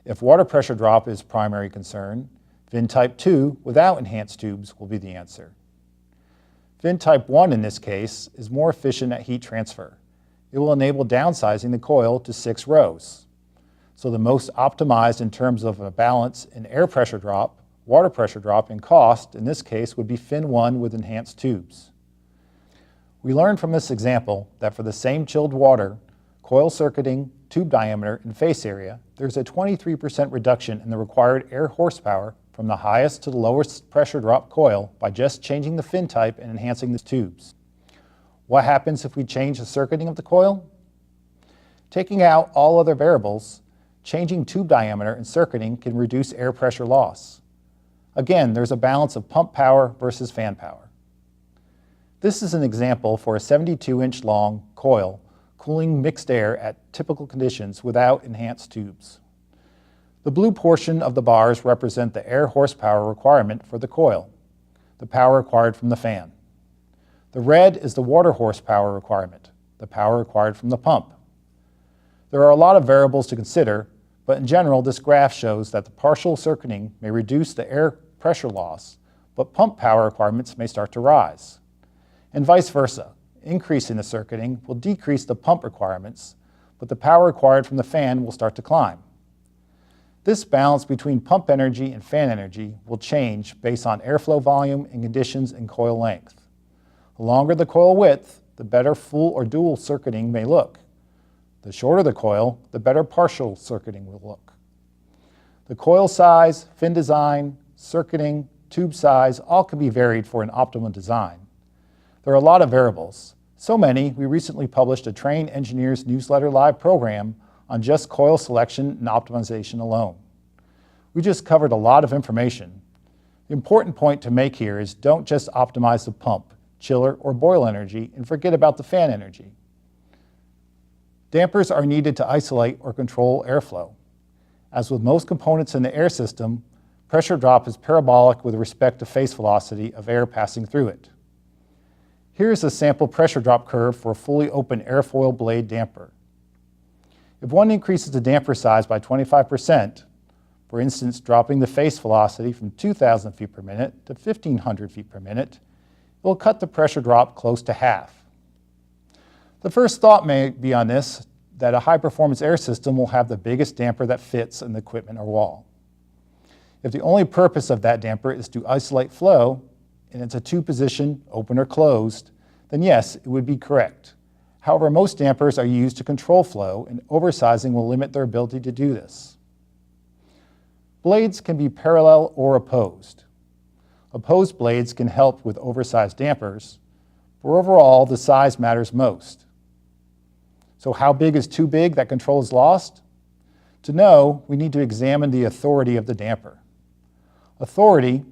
Speaker 2: If water pressure drop is primary concern, fin Type 2 without enhanced tubes will be the answer. Fin Type 1 in this case is more efficient at heat transfer. It will enable downsizing the coil to 6 rows. So the most optimized in terms of a balance in air pressure drop, water pressure drop, and cost in this case would be fin 1 with enhanced tubes. We learned from this example that for the same chilled water, coil circuiting, tube diameter, and face area, there's a 23% reduction in the required air horsepower from the highest to the lowest pressure drop coil by just changing the fin type and enhancing the tubes. What happens if we change the circuiting of the coil? Taking out all other variables, changing tube diameter and circuiting can reduce air pressure loss. Again, there's a balance of pump power versus fan power. This is an example for a 72-inch long coil cooling mixed air at typical conditions without enhanced tubes. The blue portion of the bars represent the air horsepower requirement for the coil, the power required from the fan. The red is the water horsepower requirement, the power required from the pump. There are a lot of variables to consider, but in general, this graph shows that the partial circuiting may reduce the air pressure loss, but pump power requirements may start to rise. And vice versa. Increasing the circuiting will decrease the pump requirements, but the power required from the fan will start to climb. This balance between pump energy and fan energy will change based on airflow volume and conditions in coil length. The longer the coil width, the better full or dual circuiting may look. The shorter the coil, the better partial circuiting will look. The coil size, fin design, circuiting, tube size all can be varied for an optimal design. There are a lot of variables. So many, we recently published a Trane Engineers Newsletter Live program on just coil selection and optimization alone. We just covered a lot of information. The important point to make here is don't just optimize the pump, chiller, or boil energy and forget about the fan energy. Dampers are needed to isolate or control airflow. As with most components in the air system, pressure drop is parabolic with respect to face velocity of air passing through it. Here's a sample pressure drop curve for a fully open airfoil blade damper. If one increases the damper size by 25%, for instance, dropping the face velocity from 2,000 feet per minute to 1,500 feet per minute, it will cut the pressure drop close to half. The first thought may be on this, that a high-performance air system will have the biggest damper that fits in the equipment or wall. If the only purpose of that damper is to isolate flow, and it's a two-position, open or closed, then yes, it would be correct. However, most dampers are used to control flow, and oversizing will limit their ability to do this. Blades can be parallel or opposed. Opposed blades can help with oversized dampers, but overall, the size matters most. So how big is too big that control is lost? To know, we need to examine the authority of the damper. Authority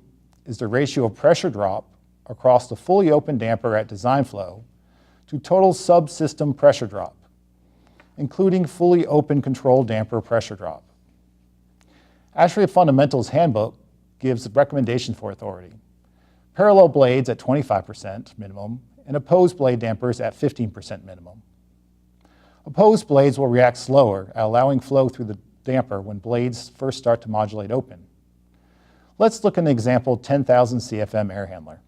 Speaker 2: is the ratio of pressure drop across the fully open damper at design flow to total subsystem pressure drop, including fully open control damper pressure drop. ASHRAE Fundamentals Handbook gives recommendations for authority. Parallel blades at 25% minimum and opposed blade dampers at 15% minimum. Opposed blades will react slower, allowing flow through the damper when blades first start to modulate open. Let's look at an example 10,000 CFM air handler.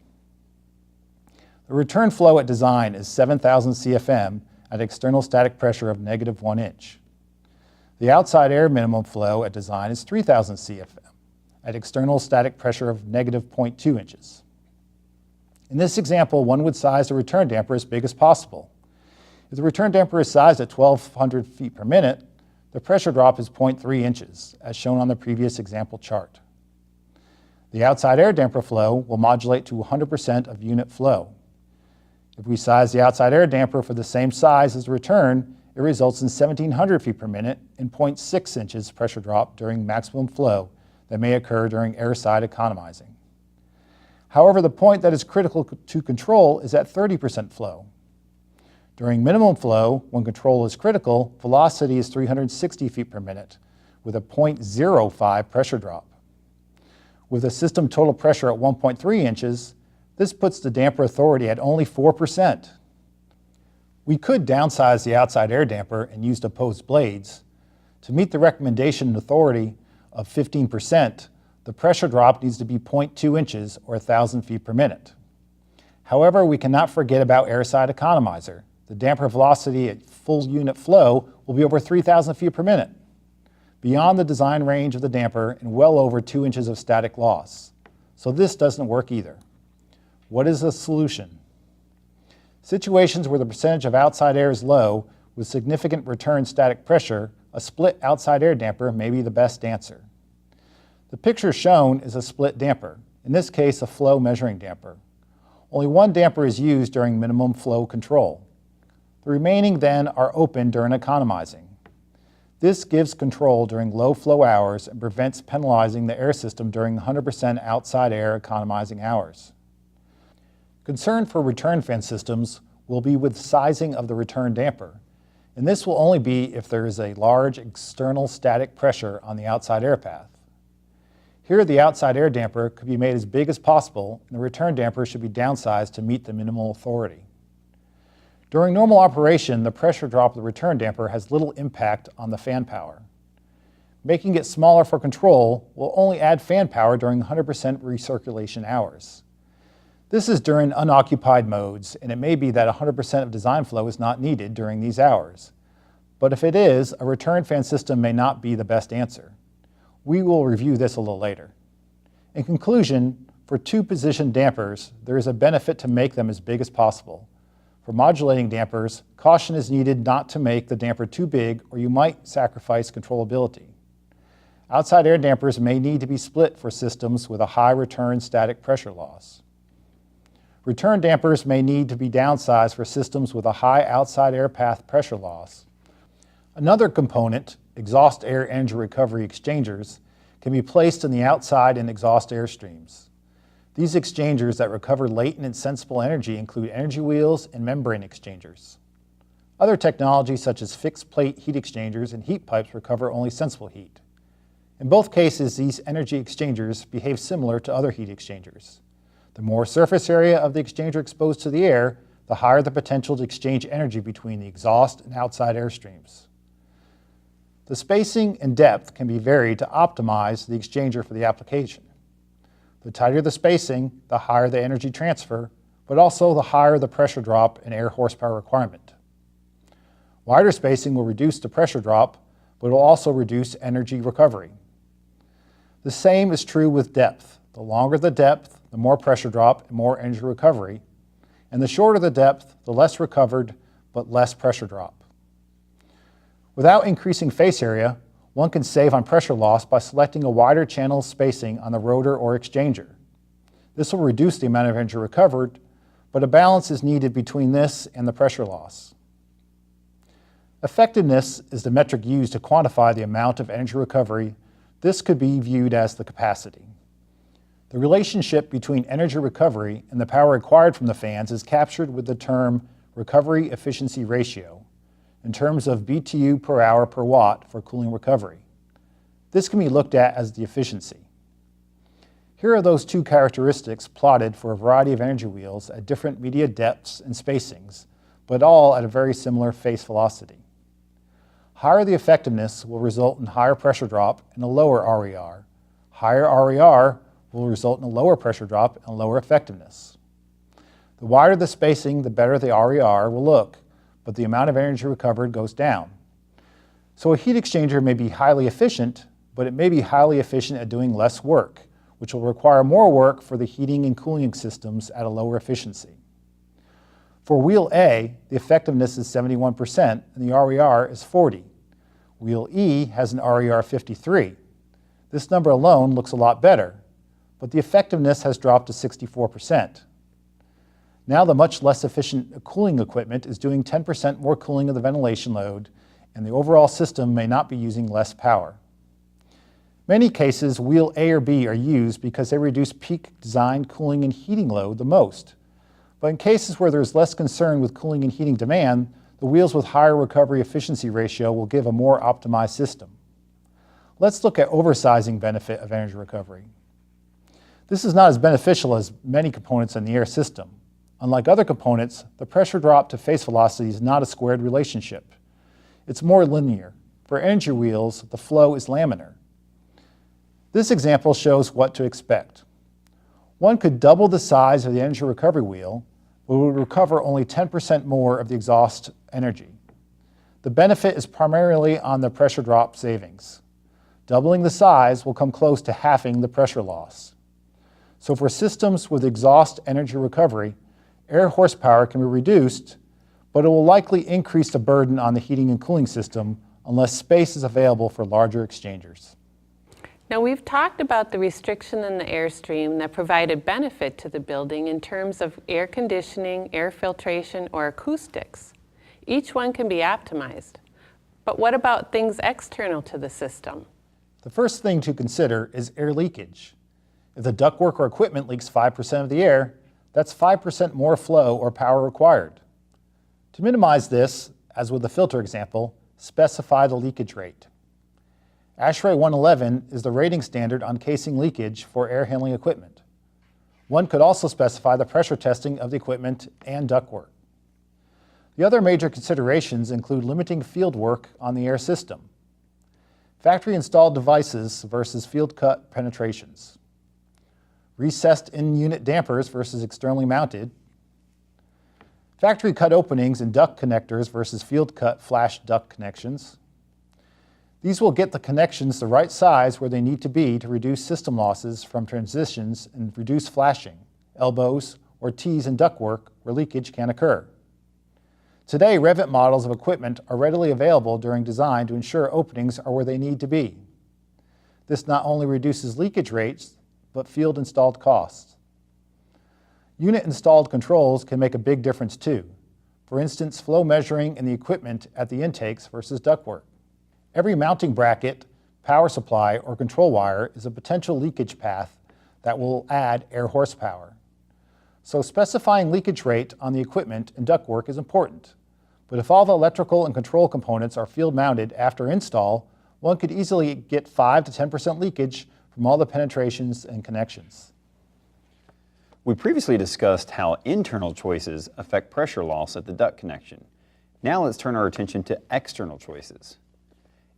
Speaker 2: The return flow at design is 7,000 CFM at external static pressure of -1 inch. The outside air minimum flow at design is 3,000 CFM at external static pressure of -0.2 inches. In this example, one would size the return damper as big as possible. If the return damper is sized at 1,200 feet per minute, the pressure drop is 0.3 inches, as shown on the previous example chart. The outside air damper flow will modulate to 100% of unit flow. If we size the outside air damper for the same size as the return, it results in 1,700 feet per minute and 0.6 inches pressure drop during maximum flow that may occur during airside economizing. However, the point that is critical to control is at 30% flow. During minimum flow, when control is critical, velocity is 360 feet per minute with a 0.05 pressure drop. With a system total pressure at 1.3 inches, this puts the damper authority at only 4%. We could downsize the outside air damper and use opposed blades. To meet the recommendation authority of 15%, the pressure drop needs to be 0.2 inches or 1,000 feet per minute. However, we cannot forget about airside economizer. The damper velocity at full unit flow will be over 3,000 feet per minute, beyond the design range of the damper and well over 2 inches of static loss. So this doesn't work either. What is the solution? Situations where the percentage of outside air is low with significant return static pressure, a split outside air damper may be the best answer. The picture shown is a split damper, in this case a flow measuring damper. Only one damper is used during minimum flow control. The remaining then are open during economizing. This gives control during low flow hours and prevents penalizing the air system during 100% outside air economizing hours. Concern for return fan systems will be with sizing of the return damper, and this will only be if there is a large external static pressure on the outside air path. Here, the outside air damper could be made as big as possible, and the return damper should be downsized to meet the minimal authority. During normal operation, the pressure drop of the return damper has little impact on the fan power. Making it smaller for control will only add fan power during 100% recirculation hours. This is during unoccupied modes, and it may be that 100% of design flow is not needed during these hours. But if it is, a return fan system may not be the best answer. We will review this a little later. In conclusion, for two-position dampers, there is a benefit to make them as big as possible. For modulating dampers, caution is needed not to make the damper too big or you might sacrifice controllability. Outside air dampers may need to be split for systems with a high return static pressure loss. Return dampers may need to be downsized for systems with a high outside air path pressure loss. Another component, exhaust air energy recovery exchangers, can be placed in the outside and exhaust air streams. These exchangers that recover latent and sensible energy include energy wheels and membrane exchangers. Other technologies such as fixed plate heat exchangers and heat pipes recover only sensible heat. In both cases, these energy exchangers behave similar to other heat exchangers. The more surface area of the exchanger exposed to the air, the higher the potential to exchange energy between the exhaust and outside air streams. The spacing and depth can be varied to optimize the exchanger for the application. The tighter the spacing, the higher the energy transfer, but also the higher the pressure drop and air horsepower requirement. Wider spacing will reduce the pressure drop, but will also reduce energy recovery. The same is true with depth. The longer the depth, the more pressure drop and more energy recovery, and the shorter the depth, the less recovered, but less pressure drop. Without increasing face area, one can save on pressure loss by selecting a wider channel spacing on the rotor or exchanger. This will reduce the amount of energy recovered, but a balance is needed between this and the pressure loss. Effectiveness is the metric used to quantify the amount of energy recovery. This could be viewed as the capacity. The relationship between energy recovery and the power required from the fans is captured with the term recovery efficiency ratio, in terms of BTU per hour per watt for cooling recovery. This can be looked at as the efficiency. Here are those two characteristics plotted for a variety of energy wheels at different media depths and spacings, but all at a very similar face velocity. Higher the effectiveness will result in higher pressure drop and a lower RER. Higher RER will result in a lower pressure drop and lower effectiveness. The wider the spacing, the better the RER will look, but the amount of energy recovered goes down. So a heat exchanger may be highly efficient, but it may be highly efficient at doing less work, which will require more work for the heating and cooling systems at a lower efficiency. For wheel A, the effectiveness is 71% and the RER is 40. Wheel E has an RER of 53. This number alone looks a lot better, but the effectiveness has dropped to 64%. Now the much less efficient cooling equipment is doing 10% more cooling of the ventilation load, and the overall system may not be using less power. Many cases, wheel A or B are used because they reduce peak design cooling and heating load the most. But in cases where there's less concern with cooling and heating demand, the wheels with higher recovery efficiency ratio will give a more optimized system. Let's look at oversizing benefit of energy recovery. This is not as beneficial as many components in the air system. Unlike other components, the pressure drop to face velocity is not a squared relationship. It's more linear. For energy wheels, the flow is laminar. This example shows what to expect. One could double the size of the energy recovery wheel, but would recover only 10% more of the exhaust energy. The benefit is primarily on the pressure drop savings. Doubling the size will come close to halving the pressure loss. So for systems with exhaust energy recovery, air horsepower can be reduced, but it will likely increase the burden on the heating and cooling system unless space is available for larger exchangers.
Speaker 1: Now we've talked about the restriction in the airstream that provided benefit to the building in terms of air conditioning, air filtration, or acoustics. Each one can be optimized. But what about things external to the system?
Speaker 2: The first thing to consider is air leakage. If the ductwork or equipment leaks 5% of the air, that's 5% more flow or power required. To minimize this, as with the filter example, specify the leakage rate. ASHRAE 111 is the rating standard on casing leakage for air handling equipment. One could also specify the pressure testing of the equipment and ductwork. The other major considerations include limiting field work on the air system, factory installed devices versus field cut penetrations, recessed in-unit dampers versus externally mounted, factory cut openings and duct connectors versus field cut flash duct connections. These will get the connections the right size where they need to be to reduce system losses from transitions and reduce flashing, elbows, or T's in ductwork where leakage can occur. Today, Revit models of equipment are readily available during design to ensure openings are where they need to be. This not only reduces leakage rates, but field installed costs. Unit installed controls can make a big difference too. For instance, flow measuring in the equipment at the intakes versus ductwork. Every mounting bracket, power supply, or control wire is a potential leakage path that will add air horsepower. So specifying leakage rate on the equipment and ductwork is important. But if all the electrical and control components are field mounted after install, one could easily get 5 to 10% leakage from all the penetrations and connections.
Speaker 3: We previously discussed how internal choices affect pressure loss at the duct connection. Now let's turn our attention to external choices.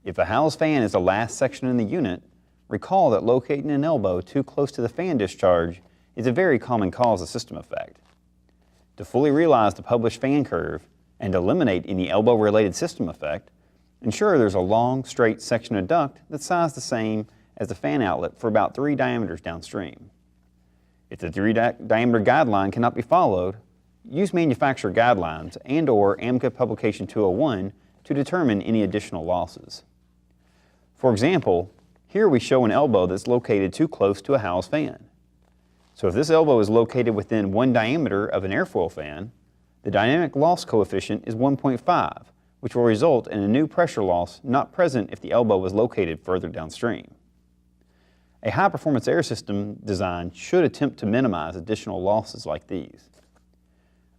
Speaker 3: If a house fan is the last section in the unit, recall that locating an elbow too close to the fan discharge is a very common cause of system effect. To fully realize the published fan curve and eliminate any elbow-related system effect, ensure there's a long, straight section of duct that's sized the same as the fan outlet for about 3 diameters downstream. If the 3 diameter guideline cannot be followed, use manufacturer guidelines and/or AMCA Publication 201 to determine any additional losses. For example, here we show an elbow that's located too close to a house fan. So if this elbow is located within 1 diameter of an airfoil fan, the dynamic loss coefficient is 1.5, which will result in a new pressure loss not present if the elbow was located further downstream. A high-performance air system design should attempt to minimize additional losses like these.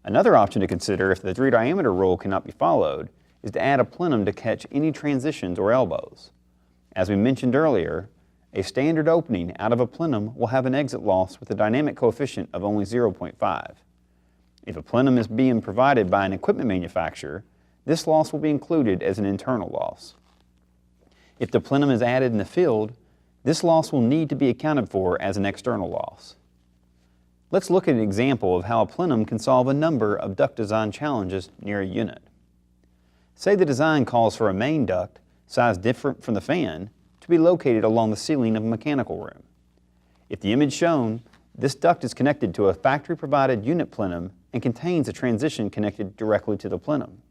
Speaker 3: Another option to consider if the 3 diameter rule cannot be followed is to add a plenum to catch any transitions or elbows. As we mentioned earlier, a standard opening out of a plenum will have an exit loss with a dynamic coefficient of only 0.5. If a plenum is being provided by an equipment manufacturer, this loss will be included as an internal loss. If the plenum is added in the field, this loss will need to be accounted for as an external loss. Let's look at an example of how a plenum can solve a number of duct design challenges near a unit. Say the design calls for a main duct, size different from the fan, to be located along the ceiling of a mechanical room. If the image shown, this duct is connected to a factory-provided unit plenum and contains a transition connected directly to the plenum.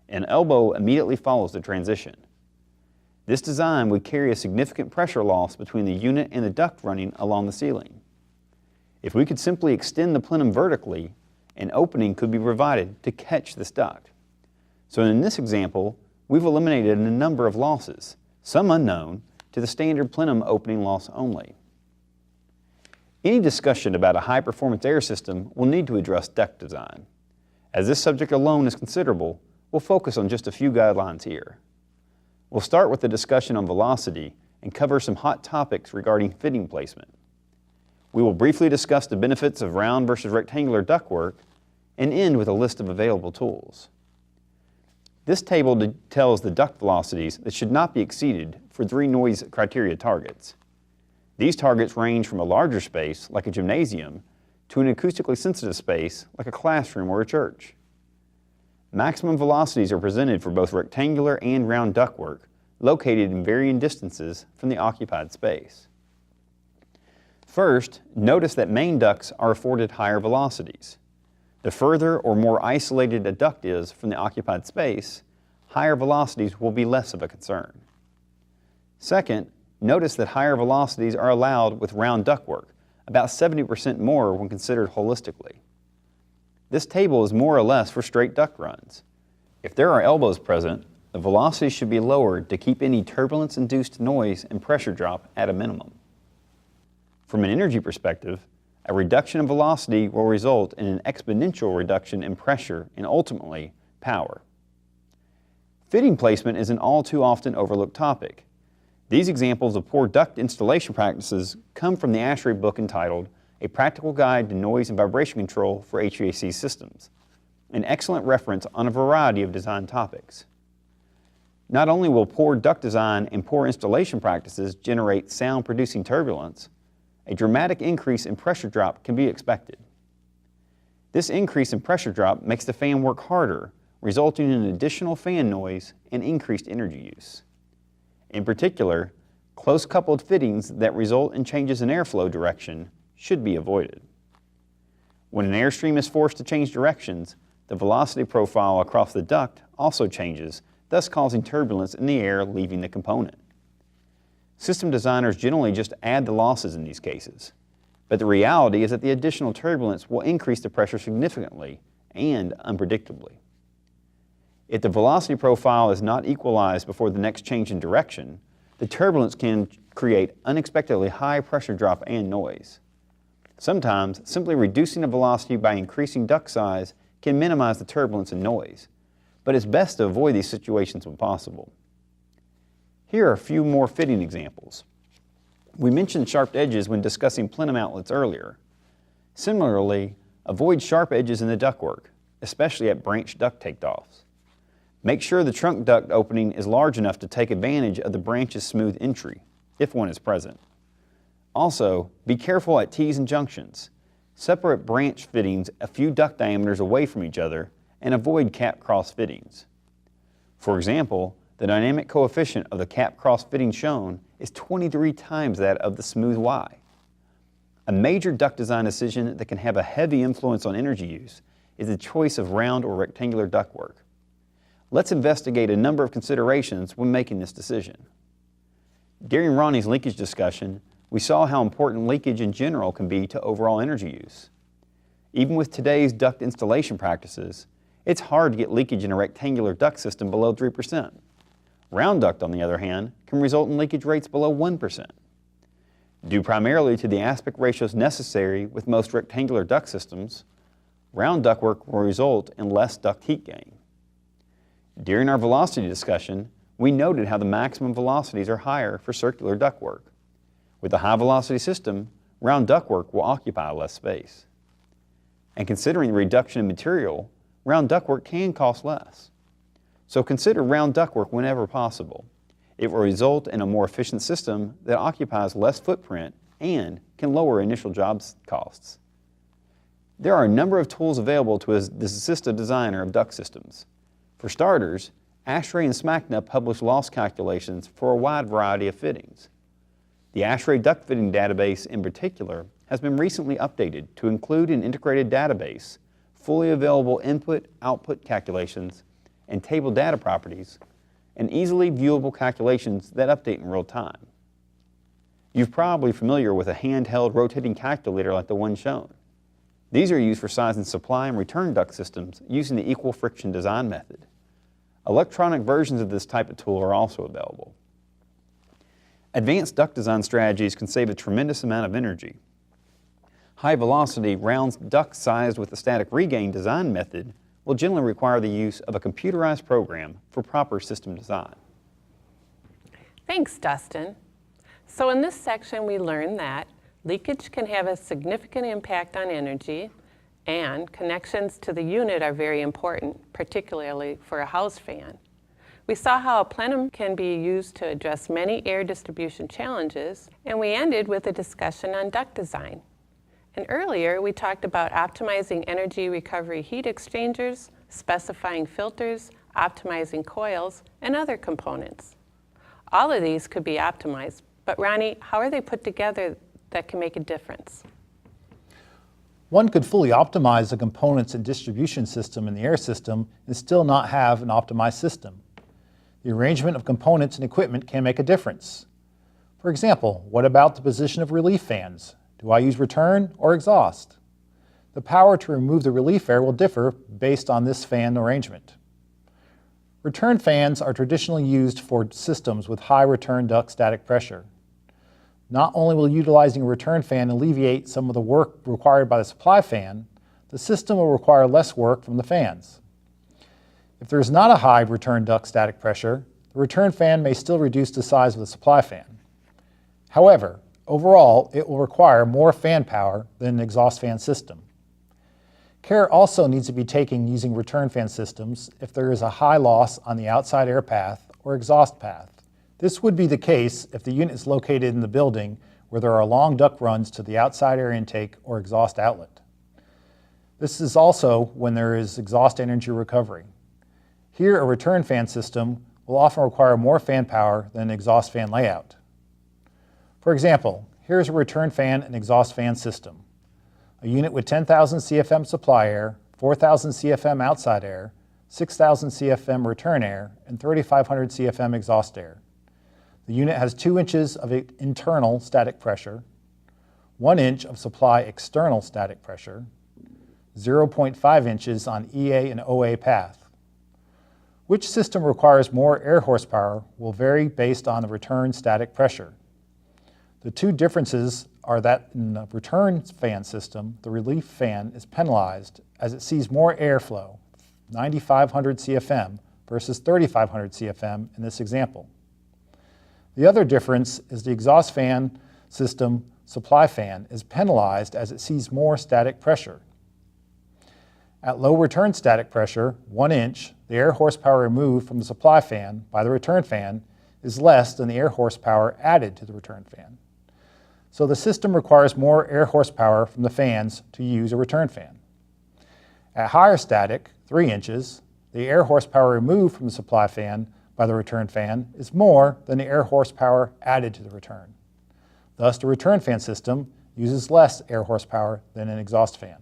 Speaker 3: An elbow immediately follows the transition. This design would carry a significant pressure loss between the unit and the duct running along the ceiling. If we could simply extend the plenum vertically, an opening could be provided to catch this duct. So in this example, we've eliminated a number of losses, some unknown, to the standard plenum opening loss only. Any discussion about a high-performance air system will need to address duct design. As this subject alone is considerable, we'll focus on just a few guidelines here. We'll start with the discussion on velocity and cover some hot topics regarding fitting placement. We will briefly discuss the benefits of round versus rectangular ductwork and end with a list of available tools. This table tells the duct velocities that should not be exceeded for 3 noise criteria targets. These targets range from a larger space, like a gymnasium, to an acoustically sensitive space, like a classroom or a church. Maximum velocities are presented for both rectangular and round ductwork, located in varying distances from the occupied space. First, notice that main ducts are afforded higher velocities. The further or more isolated a duct is from the occupied space, higher velocities will be less of a concern. Second, notice that higher velocities are allowed with round ductwork, about 70% more when considered holistically. This table is more or less for straight duct runs. If there are elbows present, the velocity should be lowered to keep any turbulence-induced noise and pressure drop at a minimum. From an energy perspective, a reduction in velocity will result in an exponential reduction in pressure and ultimately power. Fitting placement is an all too often overlooked topic. These examples of poor duct installation practices come from the ASHRAE book entitled A Practical Guide to Noise and Vibration Control for HVAC Systems, an excellent reference on a variety of design topics. Not only will poor duct design and poor installation practices generate sound-producing turbulence, a dramatic increase in pressure drop can be expected. This increase in pressure drop makes the fan work harder, resulting in additional fan noise and increased energy use. In particular, close-coupled fittings that result in changes in airflow direction should be avoided. When an airstream is forced to change directions, the velocity profile across the duct also changes, thus causing turbulence in the air leaving the component. System designers generally just add the losses in these cases, but the reality is that the additional turbulence will increase the pressure significantly and unpredictably. If the velocity profile is not equalized before the next change in direction, the turbulence can create unexpectedly high pressure drop and noise. Sometimes, simply reducing the velocity by increasing duct size can minimize the turbulence and noise, but it's best to avoid these situations when possible. Here are a few more fitting examples. We mentioned sharp edges when discussing plenum outlets earlier. Similarly, avoid sharp edges in the ductwork, especially at branch duct takeoffs. Make sure the trunk duct opening is large enough to take advantage of the branch's smooth entry, if one is present. Also, be careful at T's and junctions. Separate branch fittings a few duct diameters away from each other and avoid cap cross fittings. For example, the dynamic coefficient of the cap cross fitting shown is 23 times that of the smooth Y. A major duct design decision that can have a heavy influence on energy use is the choice of round or rectangular ductwork. Let's investigate a number of considerations when making this decision. During Ronnie's leakage discussion, we saw how important leakage in general can be to overall energy use. Even with today's duct installation practices, it's hard to get leakage in a rectangular duct system below 3%. Round duct, on the other hand, can result in leakage rates below 1%. Due primarily to the aspect ratios necessary with most rectangular duct systems, round ductwork will result in less duct heat gain. During our velocity discussion, we noted how the maximum velocities are higher for circular ductwork. With a high velocity system, round ductwork will occupy less space. And considering the reduction in material, round ductwork can cost less. So consider round ductwork whenever possible. It will result in a more efficient system that occupies less footprint and can lower initial job costs. There are a number of tools available to assist a designer of duct systems. For starters, ASHRAE and SMACNA publish loss calculations for a wide variety of fittings. The ASHRAE duct fitting database in particular has been recently updated to include an integrated database, fully available input-output calculations, and table data properties, and easily viewable calculations that update in real time. You're probably familiar with a handheld rotating calculator like the one shown. These are used for sizing supply and return duct systems using the equal friction design method. Electronic versions of this type of tool are also available. Advanced duct design strategies can save a tremendous amount of energy. High velocity round duct sized with the static regain design method will generally require the use of a computerized program for proper system design.
Speaker 1: Thanks, Dustin. So in this section, we learned that leakage can have a significant impact on energy, and connections to the unit are very important, particularly for a house fan. We saw how a plenum can be used to address many air distribution challenges, and we ended with a discussion on duct design. And earlier, we talked about optimizing energy recovery heat exchangers, specifying filters, optimizing coils, and other components. All of these could be optimized, but Ronnie, how are they put together that can make a difference?
Speaker 2: One could fully optimize the components and distribution system in the air system and still not have an optimized system. The arrangement of components and equipment can make a difference. For example, what about the position of relief fans? Do I use return or exhaust? The power to remove the relief air will differ based on this fan arrangement. Return fans are traditionally used for systems with high return duct static pressure. Not only will utilizing a return fan alleviate some of the work required by the supply fan, the system will require less work from the fans. If there is not a high return duct static pressure, the return fan may still reduce the size of the supply fan. However, overall, it will require more fan power than an exhaust fan system. Care also needs to be taken using return fan systems if there is a high loss on the outside air path or exhaust path. This would be the case if the unit is located in the building where there are long duct runs to the outside air intake or exhaust outlet. This is also when there is exhaust energy recovery. Here, a return fan system will often require more fan power than an exhaust fan layout. For example, here's a return fan and exhaust fan system. A unit with 10,000 CFM supply air, 4,000 CFM outside air, 6,000 CFM return air, and 3,500 CFM exhaust air. The unit has 2 inches of internal static pressure, 1 inch of supply external static pressure, 0.5 inches on EA and OA path. Which system requires more air horsepower will vary based on the return static pressure. The two differences are that in the return fan system, the relief fan is penalized as it sees more airflow, 9,500 CFM versus 3,500 CFM in this example. The other difference is the exhaust fan system supply fan is penalized as it sees more static pressure. At low return static pressure, 1 inch, the air horsepower removed from the supply fan by the return fan is less than the air horsepower added to the return fan. So the system requires more air horsepower from the fans to use a return fan. At higher static, 3 inches, the air horsepower removed from the supply fan by the return fan is more than the air horsepower added to the return. Thus, the return fan system uses less air horsepower than an exhaust fan.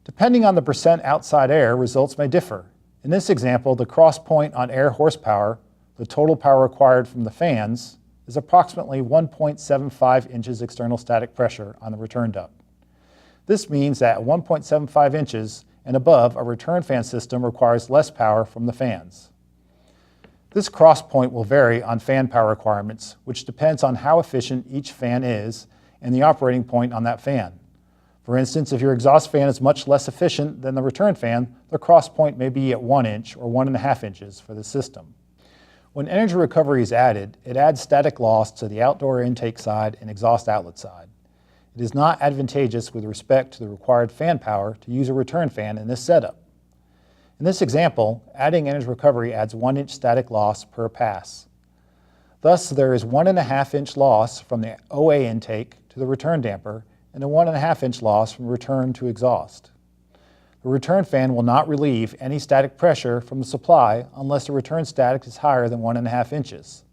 Speaker 2: Depending on the percent outside air, results may differ. In this example, the cross point on air horsepower, the total power required from the fans, is approximately 1.75 inches external static pressure on the return duct. This means that at 1.75 inches and above, a return fan system requires less power from the fans. This cross point will vary on fan power requirements, which depends on how efficient each fan is and the operating point on that fan. For instance, if your exhaust fan is much less efficient than the return fan, the cross point may be at 1 inch or 1.5 inches for the system. When energy recovery is added, it adds static loss to the outdoor intake side and exhaust outlet side. It is not advantageous with respect to the required fan power to use a return fan in this setup. In this example, adding energy recovery adds 1 inch static loss per pass. Thus, there is 1.5 inch loss from the OA intake to the return damper and a 1.5 inch loss from return to exhaust. The return fan will not relieve any static pressure from the supply unless the return static is higher than 1.5 inches.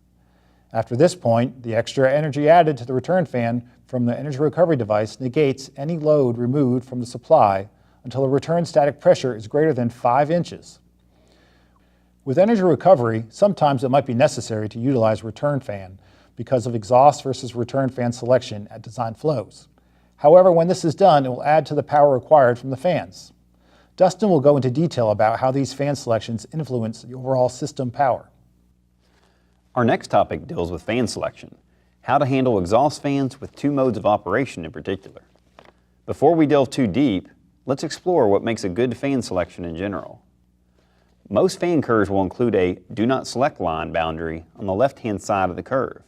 Speaker 2: After this point, the extra energy added to the return fan from the energy recovery device negates any load removed from the supply until the return static pressure is greater than 5 inches. With energy recovery, sometimes it might be necessary to utilize return fan because of exhaust versus return fan selection at design flows. However, when this is done, it will add to the power required from the fans. Dustin will go into detail about how these fan selections influence the overall system power.
Speaker 3: Our next topic deals with fan selection, how to handle exhaust fans with two modes of operation in particular. Before we delve too deep, let's explore what makes a good fan selection in general. Most fan curves will include a do not select line boundary on the left-hand side of the curve.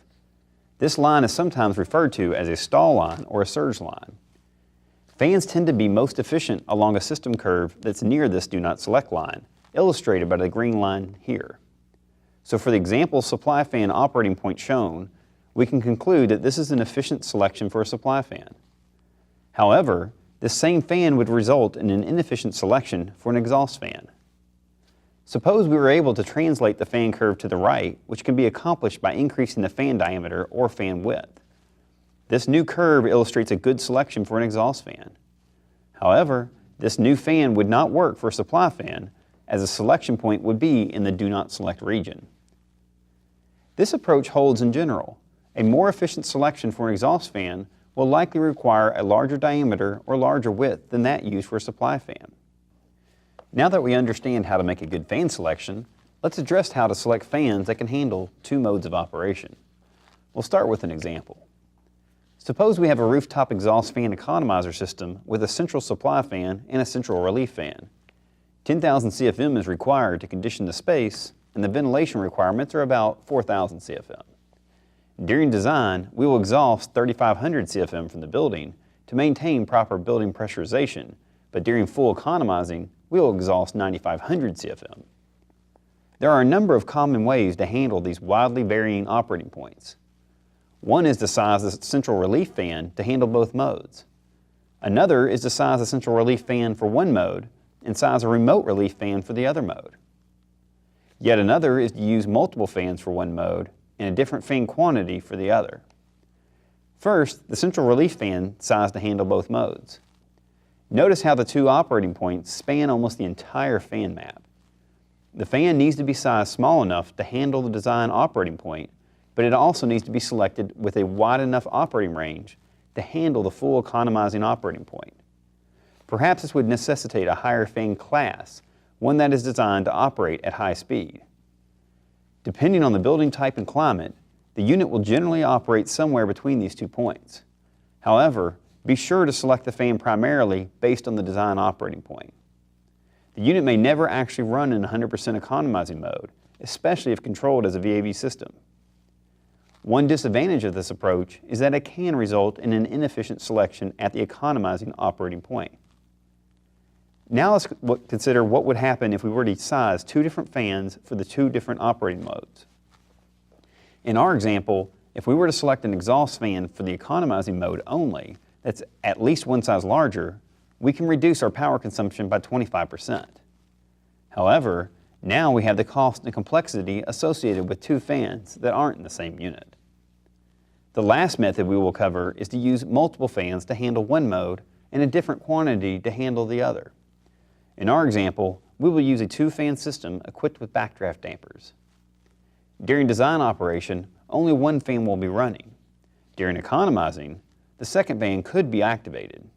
Speaker 3: This line is sometimes referred to as a stall line or a surge line. Fans tend to be most efficient along a system curve that's near this do not select line, illustrated by the green line here. So for the example supply fan operating point shown, we can conclude that this is an efficient selection for a supply fan. However, this same fan would result in an inefficient selection for an exhaust fan. Suppose we were able to translate the fan curve to the right, which can be accomplished by increasing the fan diameter or fan width. This new curve illustrates a good selection for an exhaust fan. However, this new fan would not work for a supply fan, as the selection point would be in the do not select region. This approach holds in general. A more efficient selection for an exhaust fan will likely require a larger diameter or larger width than that used for a supply fan. Now that we understand how to make a good fan selection, let's address how to select fans that can handle two modes of operation. We'll start with an example. Suppose we have a rooftop exhaust fan economizer system with a central supply fan and a central relief fan. 10,000 CFM is required to condition the space, and the ventilation requirements are about 4,000 CFM. During design, we will exhaust 3,500 CFM from the building to maintain proper building pressurization, but during full economizing, we will exhaust 9,500 CFM. There are a number of common ways to handle these widely varying operating points. One is to size the central relief fan to handle both modes. Another is to size the central relief fan for one mode and size a remote relief fan for the other mode. Yet another is to use multiple fans for one mode and a different fan quantity for the other. First, the central relief fan sized to handle both modes. Notice how the two operating points span almost the entire fan map. The fan needs to be sized small enough to handle the design operating point, but it also needs to be selected with a wide enough operating range to handle the full economizing operating point. Perhaps this would necessitate a higher fan class, one that is designed to operate at high speed. Depending on the building type and climate, the unit will generally operate somewhere between these 2 points. However, be sure to select the fan primarily based on the design operating point. The unit may never actually run in 100% economizing mode, especially if controlled as a VAV system. One disadvantage of this approach is that it can result in an inefficient selection at the economizing operating point. Now let's consider what would happen if we were to size two different fans for the two different operating modes. In our example, if we were to select an exhaust fan for the economizing mode only, that's at least one size larger, we can reduce our power consumption by 25%. However, now we have the cost and complexity associated with two fans that aren't in the same unit. The last method we will cover is to use multiple fans to handle one mode and a different quantity to handle the other. In our example, we will use a two-fan system equipped with backdraft dampers. During design operation, only one fan will be running. During economizing, the second fan could be activated.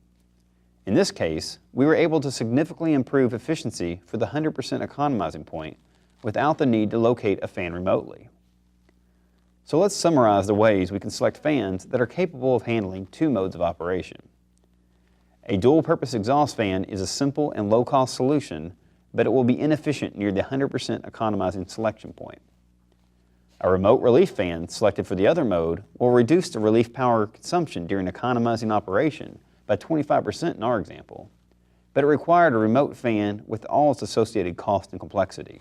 Speaker 3: In this case, we were able to significantly improve efficiency for the 100% economizing point without the need to locate a fan remotely. So let's summarize the ways we can select fans that are capable of handling two modes of operation. A dual-purpose exhaust fan is a simple and low-cost solution, but it will be inefficient near the 100% economizing selection point. A remote relief fan selected for the other mode will reduce the relief power consumption during economizing operation by 25% in our example, but it required a remote fan with all its associated cost and complexity.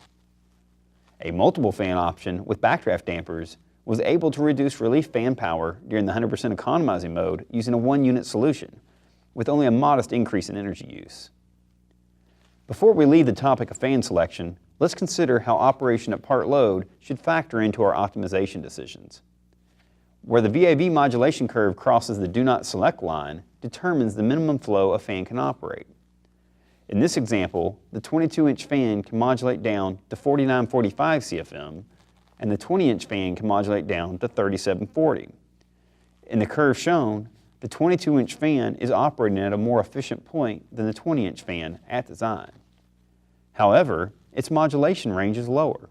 Speaker 3: A multiple fan option with backdraft dampers was able to reduce relief fan power during the 100% economizing mode using a one-unit solution, with only a modest increase in energy use. Before we leave the topic of fan selection, let's consider how operation at part load should factor into our optimization decisions. Where the VAV modulation curve crosses the do not select line determines the minimum flow a fan can operate. In this example, the 22-inch fan can modulate down to 4945 CFM, and the 20-inch fan can modulate down to 3740. In the curve shown, the 22-inch fan is operating at a more efficient point than the 20-inch fan at design. However, its modulation range is lower.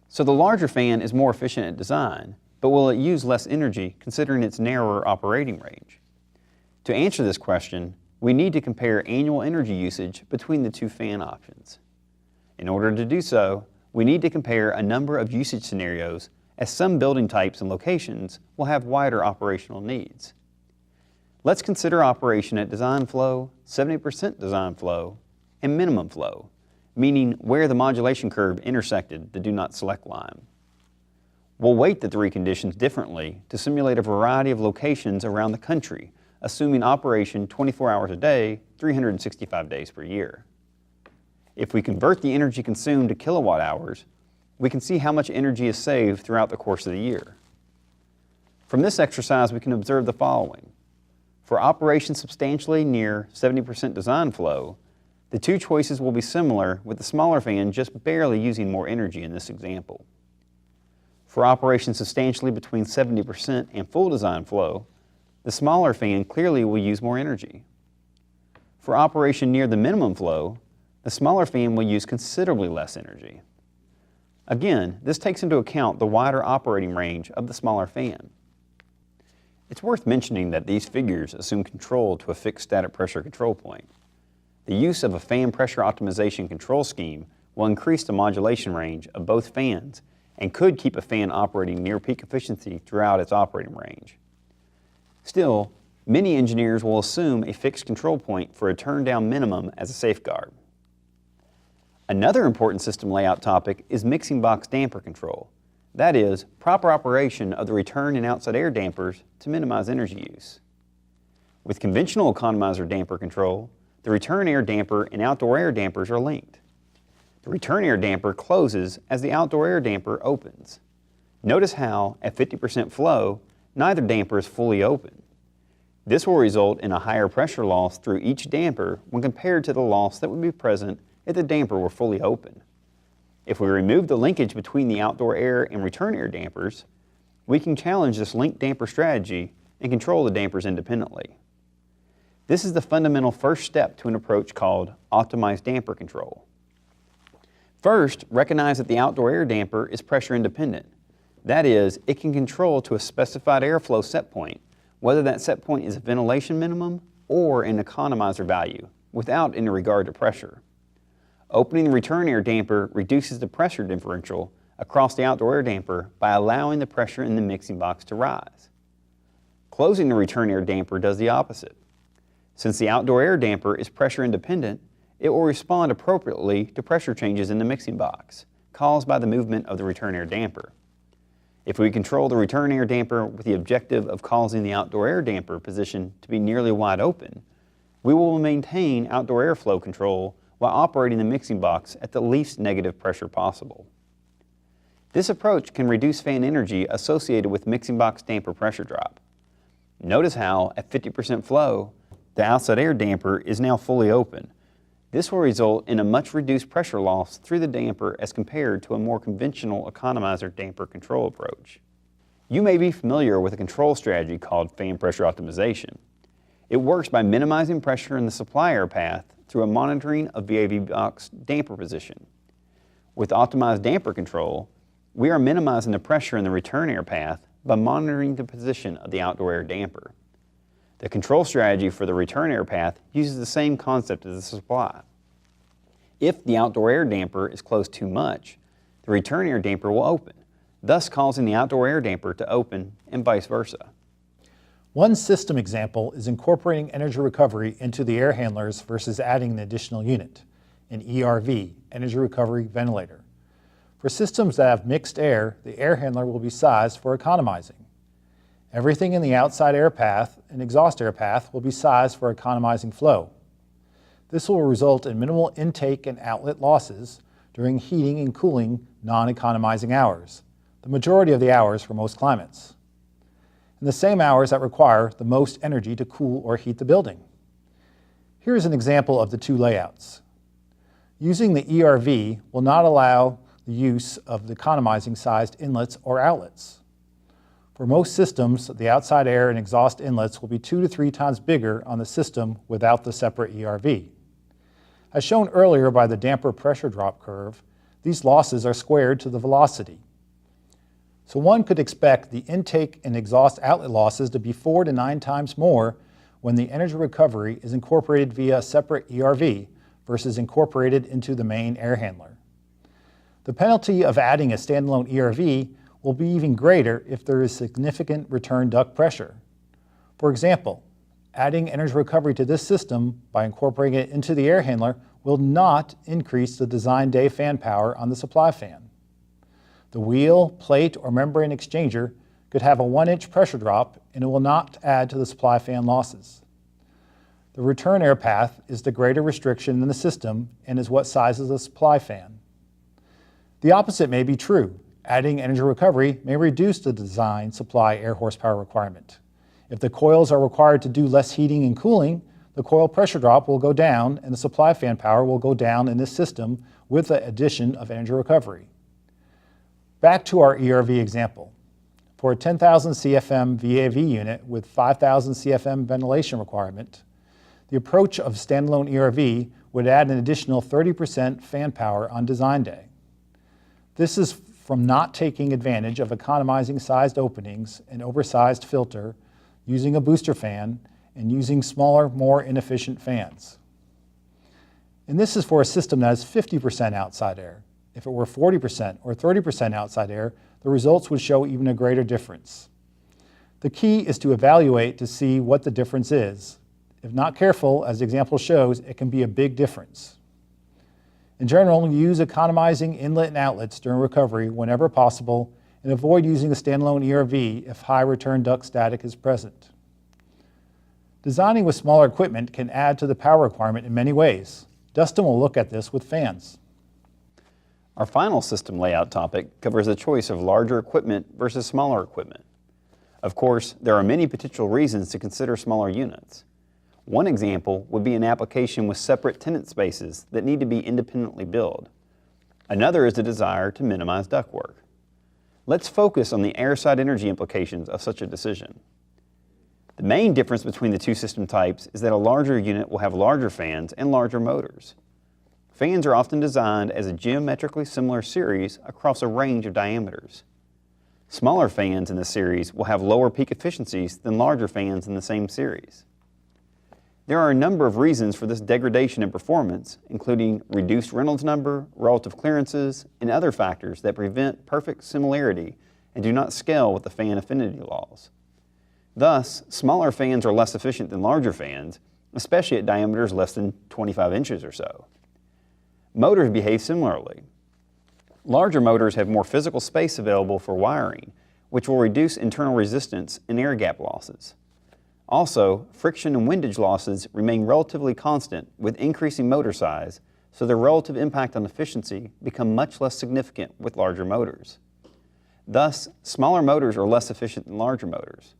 Speaker 3: So the larger fan is more efficient at design, but will it use less energy considering its narrower operating range? To answer this question, we need to compare annual energy usage between the two fan options. In order to do so, we need to compare a number of usage scenarios, as some building types and locations will have wider operational needs. Let's consider operation at design flow, 70% design flow, and minimum flow, meaning where the modulation curve intersected the do not select line. We'll weight the three conditions differently to simulate a variety of locations around the country, assuming operation 24 hours a day, 365 days per year. If we convert the energy consumed to kilowatt hours, we can see how much energy is saved throughout the course of the year. From this exercise, we can observe the following. For operation substantially near 70% design flow, the two choices will be similar, with the smaller fan just barely using more energy in this example. For operation substantially between 70% and full design flow, the smaller fan clearly will use more energy. For operation near the minimum flow, the smaller fan will use considerably less energy. Again, this takes into account the wider operating range of the smaller fan. It's worth mentioning that these figures assume control to a fixed static pressure control point. The use of a fan pressure optimization control scheme will increase the modulation range of both fans and could keep a fan operating near peak efficiency throughout its operating range. Still, many engineers will assume a fixed control point for a turn-down minimum as a safeguard. Another important system layout topic is mixing box damper control. That is, proper operation of the return and outside air dampers to minimize energy use. With conventional economizer damper control, the return air damper and outdoor air dampers are linked. The return air damper closes as the outdoor air damper opens. Notice how, at 50% flow, neither damper is fully open. This will result in a higher pressure loss through each damper when compared to the loss that would be present if the damper were fully open. If we remove the linkage between the outdoor air and return air dampers, we can challenge this linked damper strategy and control the dampers independently. This is the fundamental first step to an approach called optimized damper control. First, recognize that the outdoor air damper is pressure independent. That is, it can control to a specified airflow set point, whether that set point is a ventilation minimum or an economizer value, without any regard to pressure. Opening the return air damper reduces the pressure differential across the outdoor air damper by allowing the pressure in the mixing box to rise. Closing the return air damper does the opposite. Since the outdoor air damper is pressure independent, it will respond appropriately to pressure changes in the mixing box, caused by the movement of the return air damper. If we control the return air damper with the objective of causing the outdoor air damper position to be nearly wide open, we will maintain outdoor airflow control while operating the mixing box at the least negative pressure possible. This approach can reduce fan energy associated with mixing box damper pressure drop. Notice how, at 50% flow, the outside air damper is now fully open. This will result in a much reduced pressure loss through the damper as compared to a more conventional economizer damper control approach. You may be familiar with a control strategy called fan pressure optimization. It works by minimizing pressure in the supply air path through a monitoring of VAV box damper position. With optimized damper control, we are minimizing the pressure in the return air path by monitoring the position of the outdoor air damper. The control strategy for the return air path uses the same concept as the supply. If the outdoor air damper is closed too much, the return air damper will open, thus causing the outdoor air damper to open and vice versa.
Speaker 2: One system example is incorporating energy recovery into the air handlers versus adding an additional unit, an ERV, energy recovery ventilator. For systems that have mixed air, the air handler will be sized for economizing. Everything in the outside air path and exhaust air path will be sized for economizing flow. This will result in minimal intake and outlet losses during heating and cooling non-economizing hours, the majority of the hours for most climates, and the same hours that require the most energy to cool or heat the building. Here is an example of the two layouts. Using the ERV will not allow the use of the economizing sized inlets or outlets. For most systems, the outside air and exhaust inlets will be 2 to 3 times bigger on the system without the separate ERV. As shown earlier by the damper pressure drop curve, these losses are squared to the velocity. So one could expect the intake and exhaust outlet losses to be 4 to 9 times more when the energy recovery is incorporated via a separate ERV versus incorporated into the main air handler. The penalty of adding a standalone ERV will be even greater if there is significant return duct pressure. For example, adding energy recovery to this system by incorporating it into the air handler will not increase the design day fan power on the supply fan. The wheel, plate, or membrane exchanger could have a 1-inch pressure drop and it will not add to the supply fan losses. The return air path is the greater restriction in the system and is what sizes the supply fan. The opposite may be true. Adding energy recovery may reduce the design supply air horsepower requirement. If the coils are required to do less heating and cooling, the coil pressure drop will go down and the supply fan power will go down in this system with the addition of energy recovery. Back to our ERV example. For a 10,000 CFM VAV unit with 5,000 CFM ventilation requirement, the approach of standalone ERV would add an additional 30% fan power on design day. This is from not taking advantage of economizing sized openings and oversized filter, using a booster fan, and using smaller, more inefficient fans. And this is for a system that has 50% outside air. If it were 40% or 30% outside air, the results would show even a greater difference. The key is to evaluate to see what the difference is. If not careful, as the example shows, it can be a big difference. In general, use economizing inlet and outlets during recovery whenever possible and avoid using a standalone ERV if high return duct static is present. Designing with smaller equipment can add to the power requirement in many ways. Dustin will look at this with fans.
Speaker 3: Our final system layout topic covers the choice of larger equipment versus smaller equipment. Of course, there are many potential reasons to consider smaller units. One example would be an application with separate tenant spaces that need to be independently billed. Another is the desire to minimize ductwork. Let's focus on the airside energy implications of such a decision. The main difference between the two system types is that a larger unit will have larger fans and larger motors. Fans are often designed as a geometrically similar series across a range of diameters. Smaller fans in the series will have lower peak efficiencies than larger fans in the same series. There are a number of reasons for this degradation in performance, including reduced Reynolds number, relative clearances, and other factors that prevent perfect similarity and do not scale with the fan affinity laws. Thus, smaller fans are less efficient than larger fans, especially at diameters less than 25 inches or so. Motors behave similarly. Larger motors have more physical space available for wiring, which will reduce internal resistance and air gap losses. Also, friction and windage losses remain relatively constant with increasing motor size, so their relative impact on efficiency become much less significant with larger motors. Thus, smaller motors are less efficient than larger motors.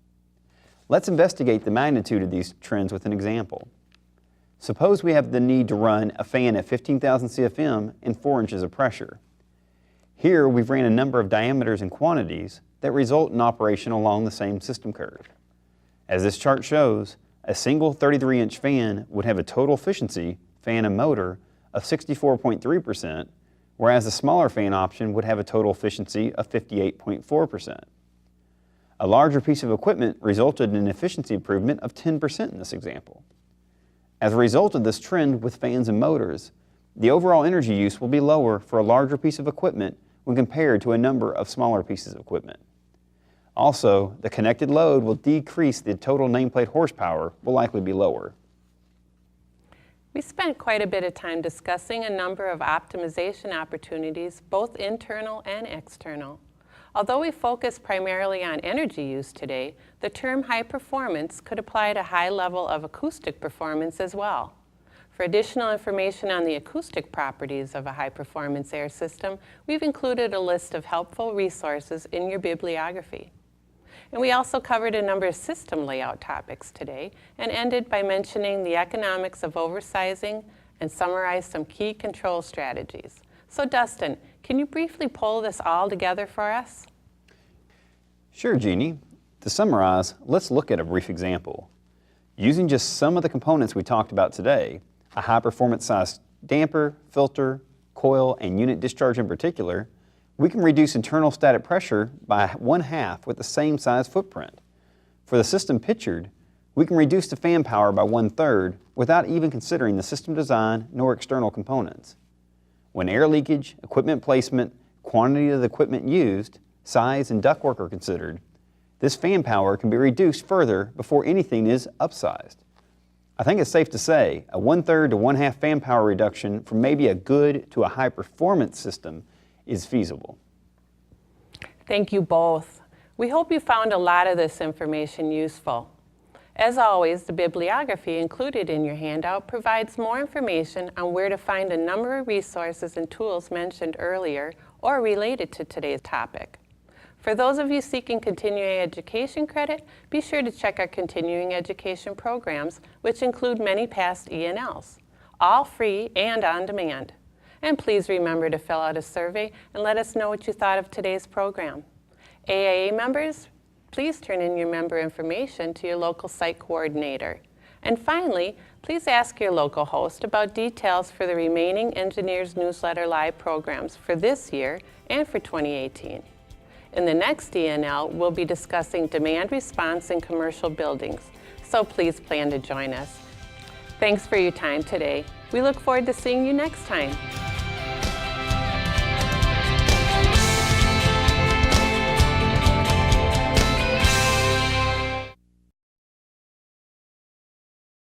Speaker 3: Let's investigate the magnitude of these trends with an example. Suppose we have the need to run a fan at 15,000 CFM and 4 inches of pressure. Here, we've ran a number of diameters and quantities that result in operation along the same system curve. As this chart shows, a single 33-inch fan would have a total efficiency, fan and motor, of 64.3%, whereas the smaller fan option would have a total efficiency of 58.4%. A larger piece of equipment resulted in an efficiency improvement of 10% in this example. As a result of this trend with fans and motors, the overall energy use will be lower for a larger piece of equipment when compared to a number of smaller pieces of equipment. Also, the connected load will decrease, the total nameplate horsepower will likely be lower.
Speaker 1: We spent quite a bit of time discussing a number of optimization opportunities, both internal and external. Although we focus primarily on energy use today, the term high performance could apply to high level of acoustic performance as well. For additional information on the acoustic properties of a high performance air system, we've included a list of helpful resources in your bibliography. And we also covered a number of system layout topics today and ended by mentioning the economics of oversizing and summarized some key control strategies. So Dustin, can you briefly pull this all together for us?
Speaker 3: Sure, Jeannie. To summarize, let's look at a brief example. Using just some of the components we talked about today, a high-performance size damper, filter, coil, and unit discharge in particular, we can reduce internal static pressure by 1/2 with the same size footprint. For the system pictured, we can reduce the fan power by 1/3 without even considering the system design nor external components. When air leakage, equipment placement, quantity of the equipment used, size, and ductwork are considered, this fan power can be reduced further before anything is upsized. I think it's safe to say a 1/3 to 1/2 fan power reduction from maybe a good to a high performance system is feasible.
Speaker 1: Thank you both. We hope you found a lot of this information useful. As always, the bibliography included in your handout provides more information on where to find a number of resources and tools mentioned earlier or related to today's topic. For those of you seeking continuing education credit, be sure to check our continuing education programs, which include many past E&Ls, all free and on demand. And please remember to fill out a survey and let us know what you thought of today's program. AIA members, please turn in your member information to your local site coordinator. And finally, please ask your local host about details for the remaining Engineers Newsletter Live programs for this year and for 2018. In the next E&L, we'll be discussing demand response in commercial buildings, so please plan to join us. Thanks for your time today. We look forward to seeing you next time.